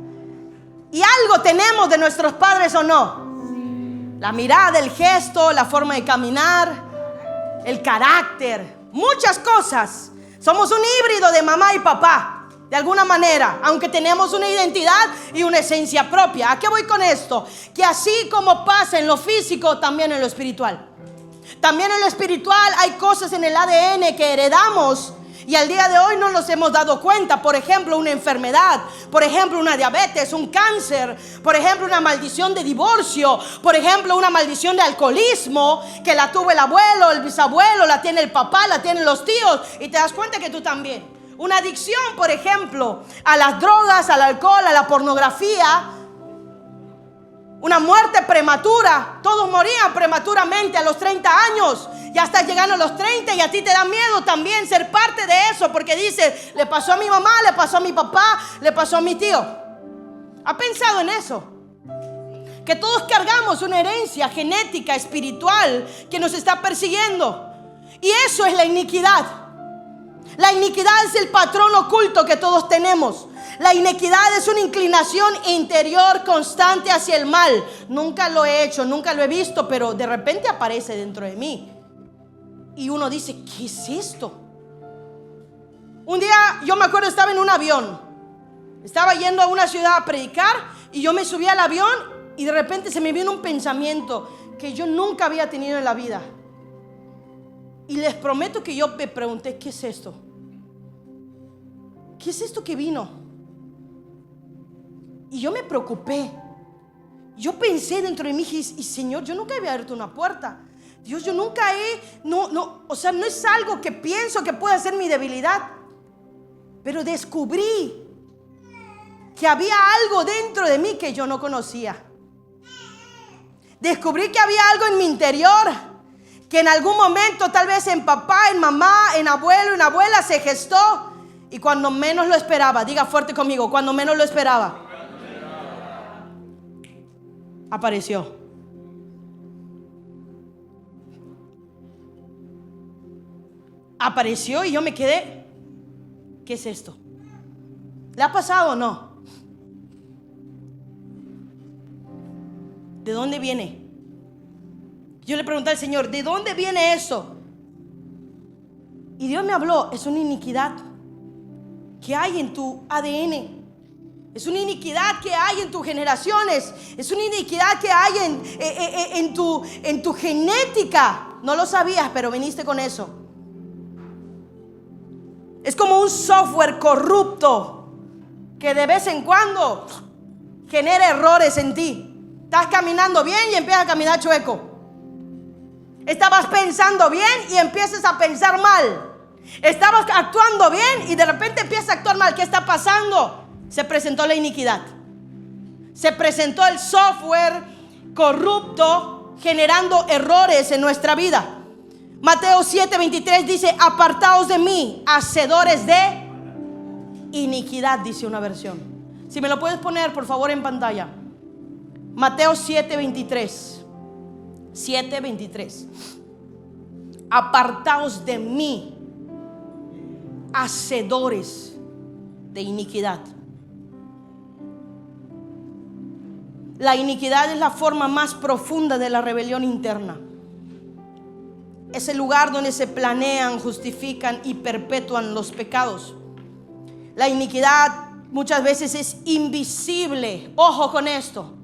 Y algo tenemos de nuestros padres, ¿o no? La mirada, el gesto, la forma de caminar, el carácter, muchas cosas. Somos un híbrido de mamá y papá, de alguna manera, aunque tenemos una identidad y una esencia propia. ¿A qué voy con esto? Que así como pasa en lo físico, también en lo espiritual. También en lo espiritual hay cosas en el ADN que heredamos y al día de hoy no nos hemos dado cuenta. Por ejemplo, una enfermedad, por ejemplo, una diabetes, un cáncer, por ejemplo, una maldición de divorcio, por ejemplo, una maldición de alcoholismo que la tuvo el abuelo, el bisabuelo, la tiene el papá, la tienen los tíos y te das cuenta que tú también. Una adicción, por ejemplo, a las drogas, al alcohol, a la pornografía. Una muerte prematura. Todos morían prematuramente a los 30 años. Ya estás llegando a los 30 y a ti te da miedo también ser parte de eso, porque dices, le pasó a mi mamá, le pasó a mi papá, le pasó a mi tío. ¿Ha pensado en eso? Que todos cargamos una herencia genética, espiritual, que nos está persiguiendo. Y eso es la iniquidad. La iniquidad es el patrón oculto que todos tenemos. La iniquidad es una inclinación interior constante hacia el mal. Nunca lo he hecho, nunca lo he visto, pero de repente aparece dentro de mí. Y uno dice, ¿qué es esto? Un día, yo me acuerdo, estaba en un avión. Estaba yendo a una ciudad a predicar y yo me subí al avión y de repente se me vino un pensamiento que yo nunca había tenido en la vida. Y les prometo que yo me pregunté, ¿qué es esto? ¿Qué es esto que vino? Y yo me preocupé. Yo pensé dentro de mí, y Señor, yo nunca había abierto una puerta. Dios, yo nunca o sea, no es algo que pienso que pueda ser mi debilidad. Pero descubrí que había algo dentro de mí que yo no conocía. Descubrí que había algo en mi interior que en algún momento, tal vez en papá, en mamá, en abuelo, en abuela, se gestó. Y cuando menos lo esperaba, diga fuerte conmigo, cuando menos lo esperaba, apareció. Apareció y yo me quedé. ¿Qué es esto? ¿Le ha pasado o no? ¿De dónde viene? Yo le pregunté al Señor, ¿de dónde viene eso? Y Dios me habló, es una iniquidad que hay en tu ADN. Es una iniquidad que hay en tus generaciones. Es una iniquidad que hay en tu genética. No lo sabías, pero viniste con eso. Es como un software corrupto que de vez en cuando genera errores en ti. Estás caminando bien y empiezas a caminar chueco. Estabas pensando bien y empiezas a pensar mal. Estabas actuando bien y de repente empiezas a actuar mal. ¿Qué está pasando? Se presentó la iniquidad. Se presentó el software corrupto generando errores en nuestra vida. Mateo 7:23 dice, apartaos de mí, hacedores de iniquidad, dice una versión. Si me lo puedes poner por favor en pantalla. Mateo 7:23. 7:23. Apartaos de mí, hacedores de iniquidad. La iniquidad es la forma más profunda de la rebelión interna. Es el lugar donde se planean, justifican y perpetúan los pecados. La iniquidad muchas veces es invisible. Ojo con esto.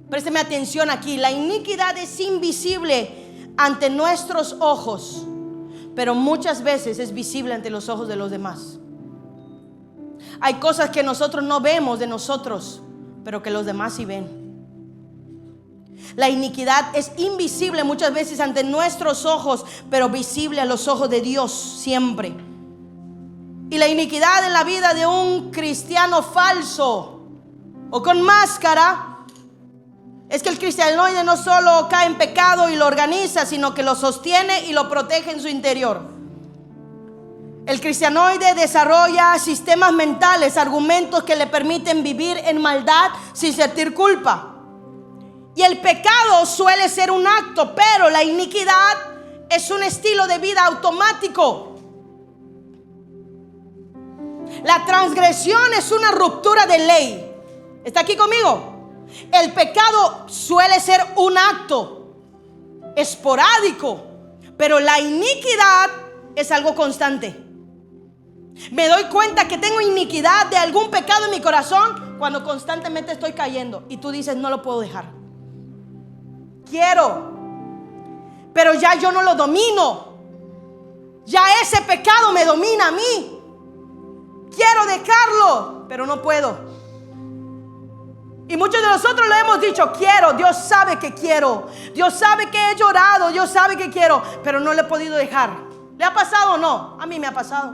Présteme atención aquí. La iniquidad es invisible ante nuestros ojos, pero muchas veces es visible ante los ojos de los demás. Hay cosas que nosotros no vemos de nosotros, pero que los demás sí ven. La iniquidad es invisible muchas veces ante nuestros ojos, pero visible a los ojos de Dios siempre. Y la iniquidad en la vida de un cristiano falso o con máscara es que el cristianoide no solo cae en pecado y lo organiza, sino que lo sostiene y lo protege en su interior. El cristianoide desarrolla sistemas mentales, argumentos que le permiten vivir en maldad sin sentir culpa. Y el pecado suele ser un acto, pero la iniquidad es un estilo de vida automático. La transgresión es una ruptura de ley. ¿Está aquí conmigo? El pecado suele ser un acto esporádico, pero la iniquidad es algo constante. Me doy cuenta que tengo iniquidad de algún pecado en mi corazón cuando constantemente estoy cayendo y tú dices, no lo puedo dejar. Quiero, pero ya yo no lo domino. Ya ese pecado me domina a mí. Quiero dejarlo, pero no puedo. Y muchos de nosotros lo hemos dicho, quiero, Dios sabe que quiero, Dios sabe que he llorado, Dios sabe que quiero, pero no lo he podido dejar. ¿Le ha pasado o no? A mí me ha pasado.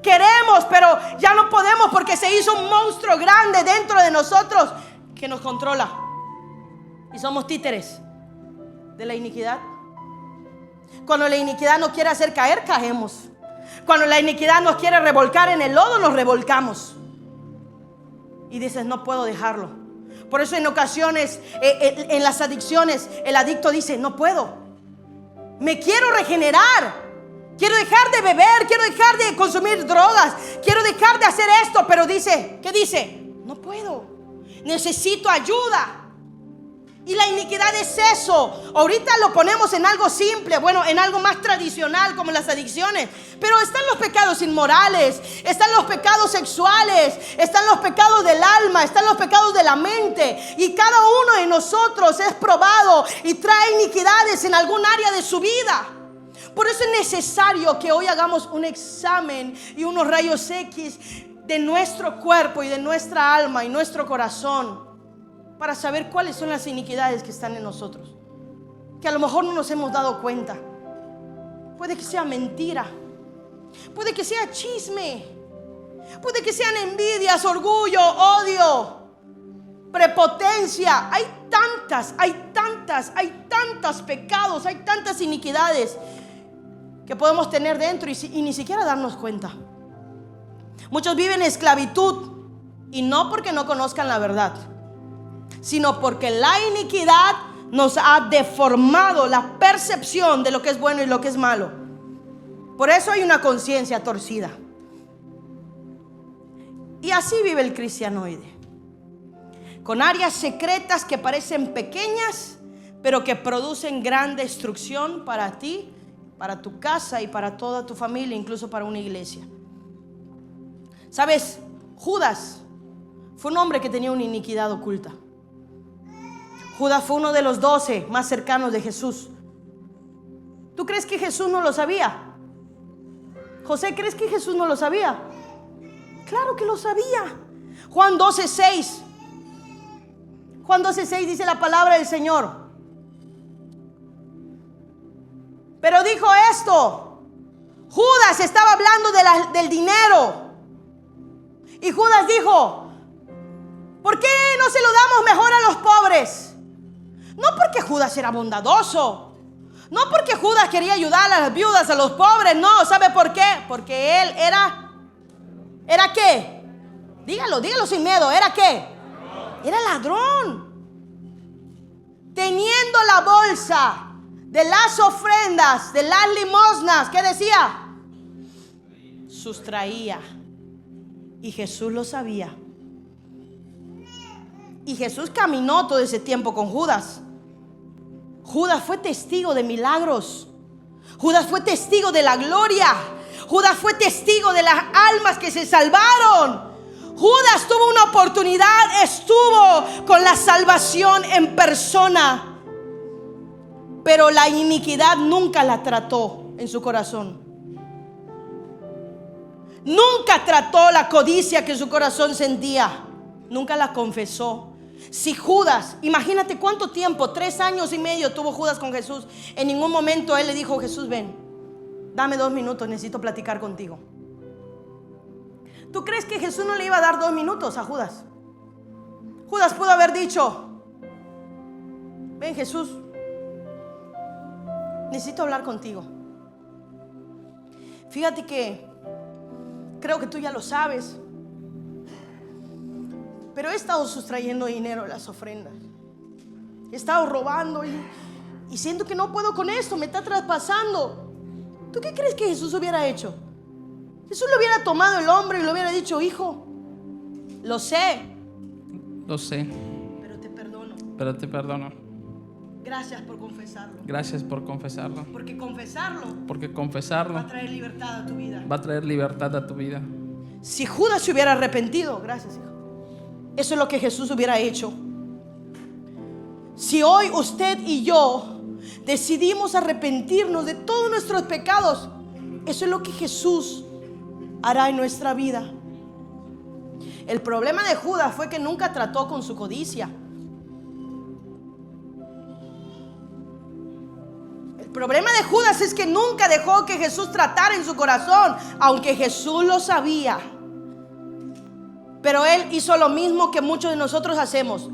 Queremos, pero ya no podemos porque se hizo un monstruo grande dentro de nosotros que nos controla. Y somos títeres de la iniquidad. Cuando la iniquidad nos quiere hacer caer, caemos. Cuando la iniquidad nos quiere revolcar en el lodo, nos revolcamos. Y dices, no puedo dejarlo. Por eso en ocasiones, en las adicciones, el adicto dice, no puedo. Me quiero regenerar. Quiero dejar de beber, quiero dejar de consumir drogas, quiero dejar de hacer esto. Pero dice, ¿qué dice? No puedo. Necesito ayuda. Y la iniquidad es eso. Ahorita lo ponemos en algo simple, bueno, en algo más tradicional como las adicciones. Pero están los pecados inmorales, están los pecados sexuales, están los pecados del alma, están los pecados de la mente. Y cada uno de nosotros es probado y trae iniquidades en algún área de su vida. Por eso es necesario que hoy hagamos un examen y unos rayos X de nuestro cuerpo y de nuestra alma y nuestro corazón, para saber cuáles son las iniquidades que están en nosotros, que a lo mejor no nos hemos dado cuenta. Puede que sea mentira, puede que sea chisme, puede que sean envidias, orgullo, odio, prepotencia. Hay tantos pecados, hay tantas iniquidades que podemos tener dentro y ni siquiera darnos cuenta. Muchos viven en esclavitud, y no porque no conozcan la verdad, sino porque la iniquidad nos ha deformado la percepción de lo que es bueno y lo que es malo. Por eso hay una conciencia torcida. Y así vive el cristianoide, con áreas secretas que parecen pequeñas, pero que producen gran destrucción para ti, para tu casa y para toda tu familia, incluso para una iglesia. ¿Sabes? Judas fue un hombre que tenía una iniquidad oculta. Judas fue uno de los 12 más cercanos de Jesús. ¿Tú crees que Jesús no lo sabía? José, ¿crees que Jesús no lo sabía? Claro que lo sabía. Juan 12:6. Juan 12:6 dice la palabra del Señor. Pero dijo esto. Judas estaba hablando del dinero. Y Judas dijo, ¿por qué no se lo damos mejor a los pobres? No porque Judas era bondadoso, no porque Judas quería ayudar a las viudas, a los pobres, no. ¿Sabe por qué? Porque él ¿era qué? Dígalo sin miedo. ¿Era qué? Era ladrón. Teniendo la bolsa de las ofrendas, de las limosnas, ¿qué decía? Sustraía. Y Jesús lo sabía. Y Jesús caminó todo ese tiempo con Judas. Judas fue testigo de milagros. Judas fue testigo de la gloria. Judas fue testigo de las almas que se salvaron. Judas tuvo una oportunidad, estuvo con la salvación en persona, pero la iniquidad nunca la trató en su corazón. Nunca trató la codicia que su corazón sentía. Nunca la confesó. Si Judas, imagínate cuánto tiempo, 3 años y medio tuvo Judas con Jesús. En ningún momento él le dijo: Jesús, ven, dame 2 minutos, necesito platicar contigo. ¿Tú crees que Jesús no le iba a dar 2 minutos a Judas? Judas pudo haber dicho: ven, Jesús, necesito hablar contigo. Fíjate que creo que tú ya lo sabes, pero he estado sustrayendo dinero de las ofrendas. He estado robando y siento que no puedo con esto, me está traspasando. ¿Tú qué crees que Jesús hubiera hecho? Jesús lo hubiera tomado el hombro y le hubiera dicho: hijo, lo sé, pero te perdono. Gracias por confesarlo. Porque confesarlo va a traer libertad a tu vida. Si Judas se hubiera arrepentido, gracias, hijo, eso es lo que Jesús hubiera hecho. Si hoy usted y yo decidimos arrepentirnos de todos nuestros pecados, eso es lo que Jesús hará en nuestra vida. El problema de Judas fue que nunca trató con su codicia. El problema de Judas es que nunca dejó que Jesús tratara en su corazón, aunque Jesús lo sabía. Pero él hizo lo mismo que muchos de nosotros hacemos.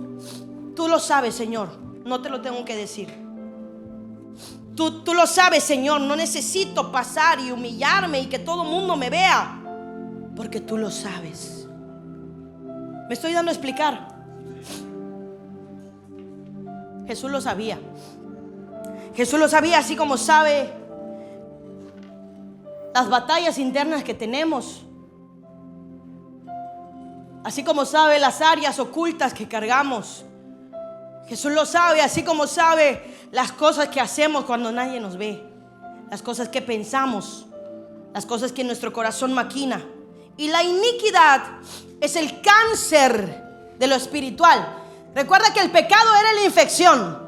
Tú lo sabes, Señor, no te lo tengo que decir. Tú lo sabes, Señor, no necesito pasar y humillarme y que todo el mundo me vea, porque tú lo sabes. ¿Me estoy dando a explicar? Jesús lo sabía. Jesús lo sabía, así como sabe las batallas internas que tenemos, así como sabe las áreas ocultas que cargamos. Jesús lo sabe, así como sabe las cosas que hacemos cuando nadie nos ve, las cosas que pensamos, las cosas que nuestro corazón maquina. Y la iniquidad es el cáncer de lo espiritual. Recuerda que el pecado era la infección,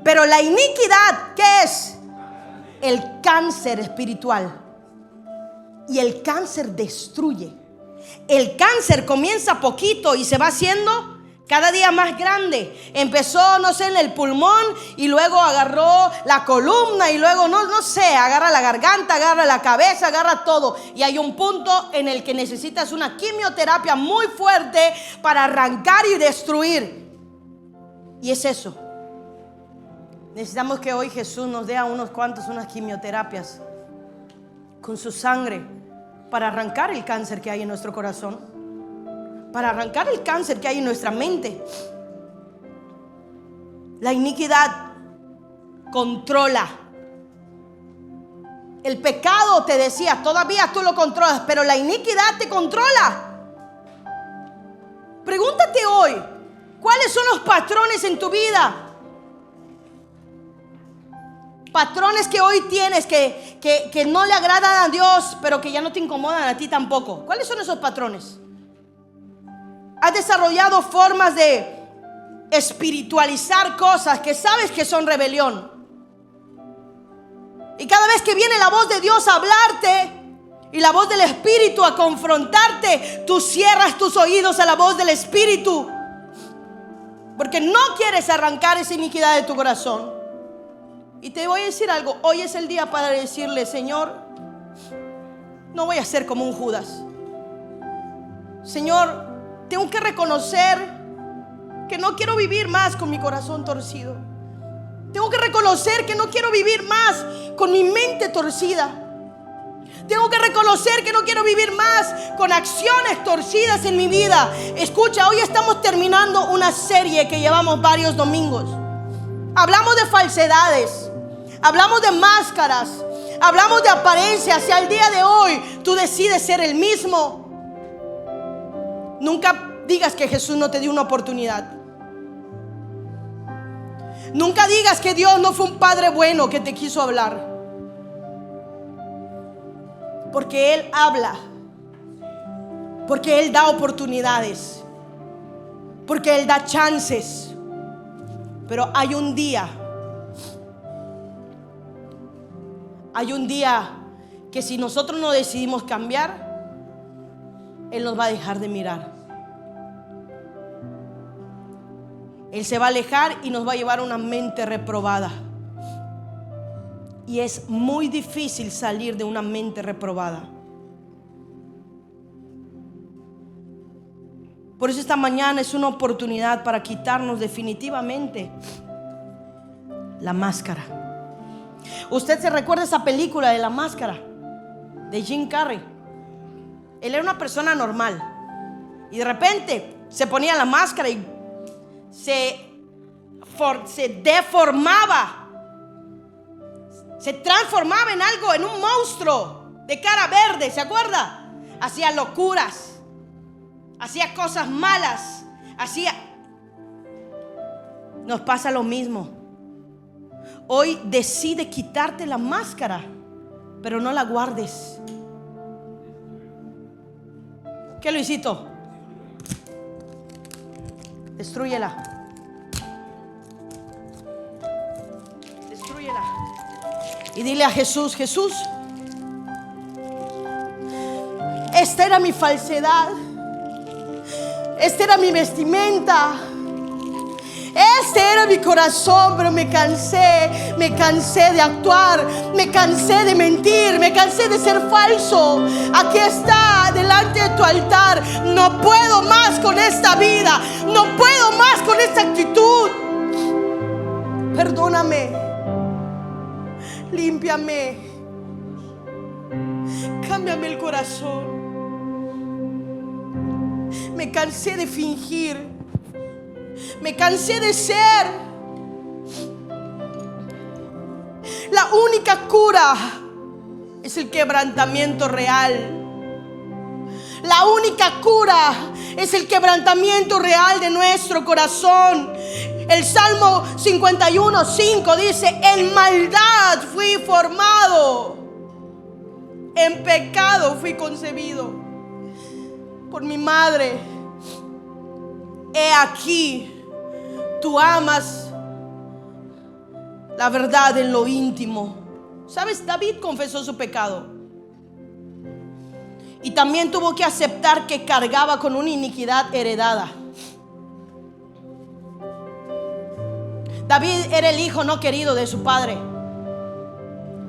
pero la iniquidad, ¿qué es? El cáncer espiritual. Y el cáncer destruye. El cáncer comienza poquito y se va haciendo cada día más grande. Empezó, no sé, en el pulmón, y luego agarró la columna, y luego, no sé, agarra la garganta, agarra la cabeza, agarra todo. Y hay un punto en el que necesitas una quimioterapia muy fuerte para arrancar y destruir. Y es eso. Necesitamos que hoy Jesús nos dé a unas quimioterapias con su sangre para arrancar el cáncer que hay en nuestro corazón, para arrancar el cáncer que hay en nuestra mente. La iniquidad controla. El pecado, te decía, todavía tú lo controlas, pero la iniquidad te controla. Pregúntate hoy, ¿cuáles son los patrones en tu vida? Patrones que hoy tienes que no le agradan a Dios, pero que ya no te incomodan a ti tampoco. ¿Cuáles son esos patrones? Has desarrollado formas de espiritualizar cosas que sabes que son rebelión. Y cada vez que viene la voz de Dios a hablarte y la voz del Espíritu a confrontarte, tú cierras tus oídos a la voz del Espíritu, porque no quieres arrancar esa iniquidad de tu corazón. Y te voy a decir algo, hoy es el día para decirle: Señor, no voy a ser como un Judas. Señor, tengo que reconocer que no quiero vivir más con mi corazón torcido. Tengo que reconocer que no quiero vivir más con mi mente torcida. Tengo que reconocer que no quiero vivir más con acciones torcidas en mi vida. Escucha, hoy estamos terminando una serie que llevamos varios domingos. Hablamos de falsedades, hablamos de máscaras, hablamos de apariencias. Si al día de hoy tú decides ser el mismo, nunca digas que Jesús no te dio una oportunidad. Nunca digas que Dios no fue un padre bueno que te quiso hablar. Porque Él habla, porque Él da oportunidades, porque Él da chances. Pero hay un día que si nosotros no decidimos cambiar, Él nos va a dejar de mirar. Él se va a alejar y nos va a llevar a una mente reprobada. Y es muy difícil salir de una mente reprobada. Por eso esta mañana es una oportunidad para quitarnos definitivamente la máscara. ¿Usted se recuerda esa película de La Máscara? De Jim Carrey. Él era una persona normal y de repente se ponía la máscara y se deformaba, se transformaba en algo, en un monstruo de cara verde. ¿Se acuerda? Hacía locuras, hacía cosas malas, Nos pasa lo mismo. Hoy decide quitarte la máscara, pero no la guardes. ¿Qué, Luisito? Destrúyela. Destrúyela. Y dile a Jesús: Jesús, esta era mi falsedad, esta era mi vestimenta, este era mi corazón, pero me cansé de actuar, me cansé de mentir, me cansé de ser falso. Aquí está, delante de tu altar. No puedo más con esta vida, no puedo más con esta actitud. Perdóname, límpiame, cámbiame el corazón. Me cansé de fingir, me cansé de ser. La única cura es el quebrantamiento real. La única cura es el quebrantamiento real de nuestro corazón. El Salmo 51:5 dice: en maldad fui formado, en pecado fui concebido por mi madre. He aquí, tú amas la verdad en lo íntimo. ¿Sabes? David confesó su pecado y también tuvo que aceptar que cargaba con una iniquidad heredada. David era el hijo no querido de su padre,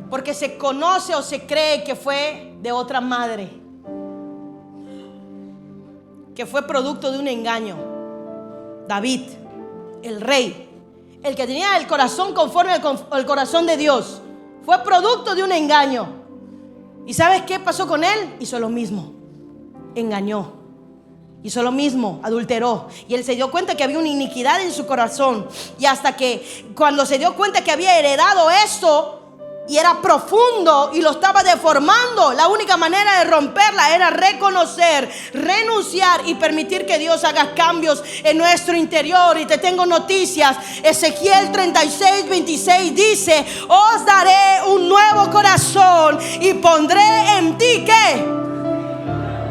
porque se conoce o se cree que fue de otra madre, que fue producto de un engaño. David, el rey, el que tenía el corazón conforme al corazón de Dios, fue producto de un engaño. ¿Y sabes qué pasó con él? Hizo lo mismo, engañó. Hizo lo mismo, adulteró. Y él se dio cuenta que había una iniquidad en su corazón. Y hasta que cuando se dio cuenta que había heredado esto, y era profundo y lo estaba deformando, la única manera de romperla era reconocer, renunciar y permitir que Dios haga cambios en nuestro interior. Y te tengo noticias. Ezequiel 36:26 dice: os daré un nuevo corazón y pondré en ti ¿qué?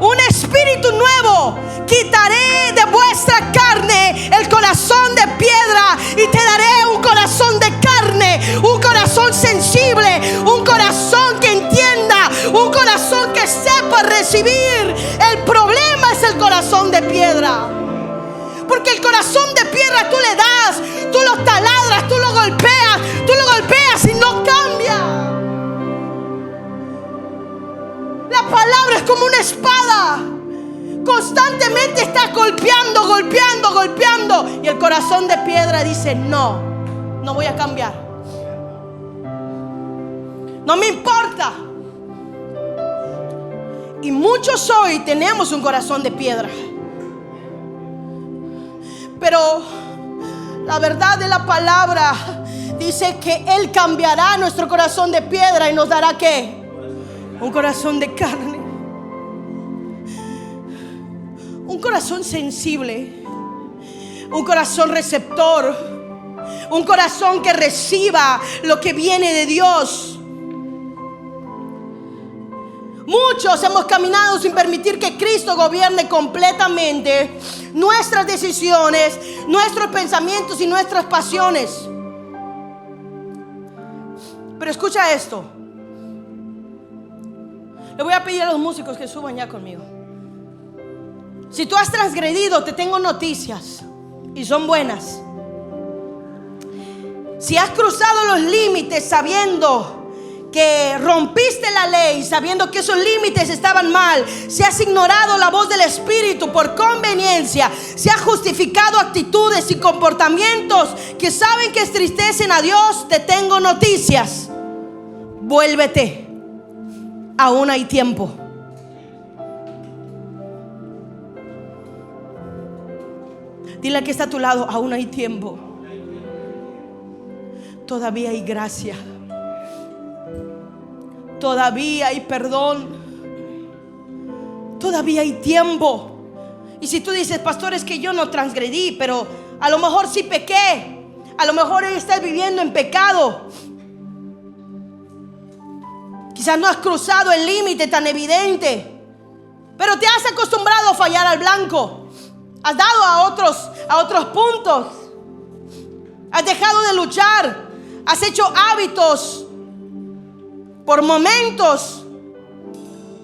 Un espíritu nuevo. Quitaré de vuestra carne el corazón de piedra y te daré un corazón de carne, un corazón sensible, un corazón que entienda, un corazón que sepa recibir. El problema es el corazón de piedra, porque el corazón de piedra tú le das, tú lo taladras, tú lo golpeas y no cambia. La palabra es como una espada, constantemente está golpeando. Y el corazón de piedra dice: no voy a cambiar, no me importa. Y muchos hoy tenemos un corazón de piedra, pero la verdad de la palabra dice que Él cambiará nuestro corazón de piedra y nos dará ¿qué? Un corazón de carne, un corazón sensible, un corazón receptor, un corazón que reciba lo que viene de Dios. Muchos hemos caminado sin permitir que Cristo gobierne completamente nuestras decisiones, nuestros pensamientos y nuestras pasiones. Pero escucha esto. Le voy a pedir a los músicos que suban ya conmigo. Si tú has transgredido, te tengo noticias y son buenas. Si has cruzado los límites sabiendo que rompiste la ley, sabiendo que esos límites estaban mal, si has ignorado la voz del Espíritu por conveniencia, si has justificado actitudes y comportamientos que saben que entristecen a Dios, te tengo noticias. Vuélvete. Aún hay tiempo. Dile al que está a tu lado, aún hay tiempo. Todavía hay gracia. Todavía hay perdón. Todavía hay tiempo. Y si tú dices, pastor, es que yo no transgredí, pero a lo mejor sí pequé, a lo mejor hoy estás viviendo en pecado, quizás no has cruzado el límite tan evidente, pero te has acostumbrado a fallar al blanco, has dado a otros puntos, has dejado de luchar, has hecho hábitos por momentos,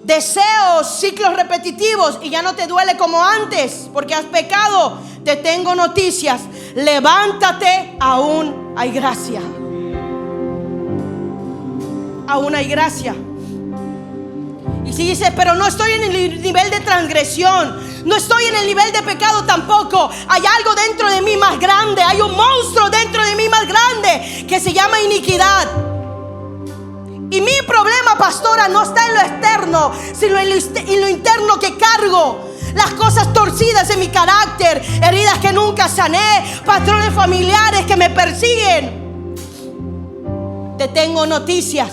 deseos, ciclos repetitivos, y ya no te duele como antes porque has pecado. Te tengo noticias. Levántate, aún hay gracia. Aún hay gracia. Y si dices, pero no estoy en el nivel de transgresión, no estoy en el nivel de pecado tampoco, hay algo dentro de mí más grande, hay un monstruo dentro de mí más grande que se llama iniquidad. Y mi problema, pastora, no está en lo externo, sino en lo interno que cargo. Las cosas torcidas en mi carácter, heridas que nunca sané, patrones familiares que me persiguen. Te tengo noticias.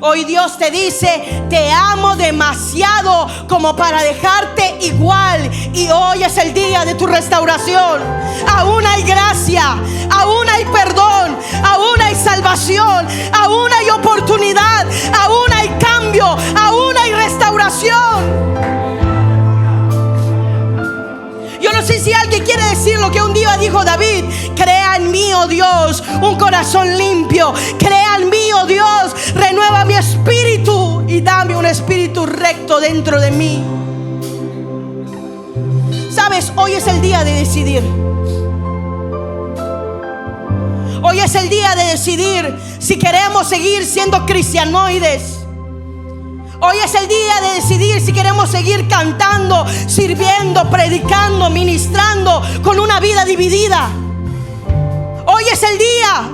Hoy Dios te dice, te amo demasiado como para dejarte igual. Y hoy es el día de tu restauración. Aún hay gracia, aún hay perdón, aún hay salvación, aún hay oportunidad, aún hay cambio, aún hay restauración. Yo no sé si alguien quiere decir lo que un día dijo David: crea en mí, oh Dios, un corazón limpio. Crea en mí, oh Dios, renueva mi espíritu y dame un espíritu recto dentro de mí. Sabes, hoy es el día de decidir. Hoy es el día de decidir si queremos seguir siendo cristianoides. Hoy es el día de decidir si queremos seguir cantando, sirviendo, predicando, ministrando con una vida dividida. Hoy es el día.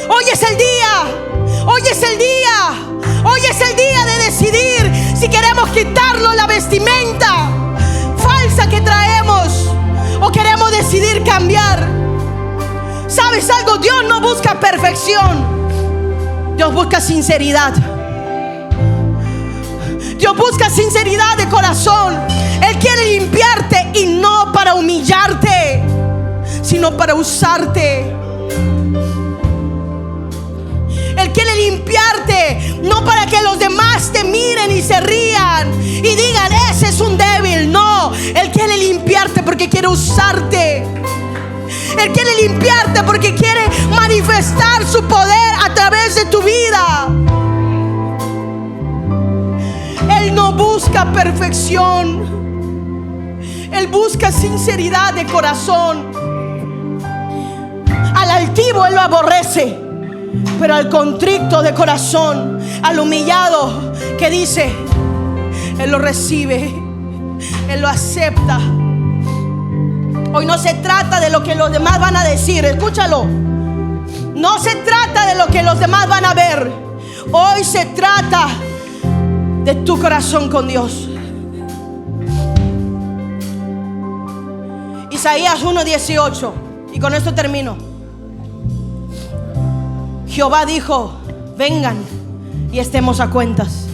Hoy es el día. Hoy es el día. Hoy es el día de decidir si queremos quitarnos la vestimenta falsa que traemos o queremos decidir cambiar. ¿Sabes algo? Dios no busca perfección. Dios busca sinceridad. Dios busca sinceridad de corazón. Él quiere limpiarte, y no para humillarte, sino para usarte. Él quiere limpiarte, no para que los demás te miren y se rían y digan, ese es un débil. No, Él quiere limpiarte porque quiere usarte. Él quiere limpiarte porque quiere manifestar su poder a través de tu vida. Él no busca perfección. Él busca sinceridad de corazón. Al altivo Él lo aborrece, pero al contrito de corazón, al humillado que dice, Él lo recibe, Él lo acepta. Hoy no se trata de lo que los demás van a decir. Escúchalo. No se trata de lo que los demás van a ver. Hoy se trata de tu corazón con Dios. Isaías 1:18. Y con esto termino. Jehová dijo, vengan y estemos a cuentas.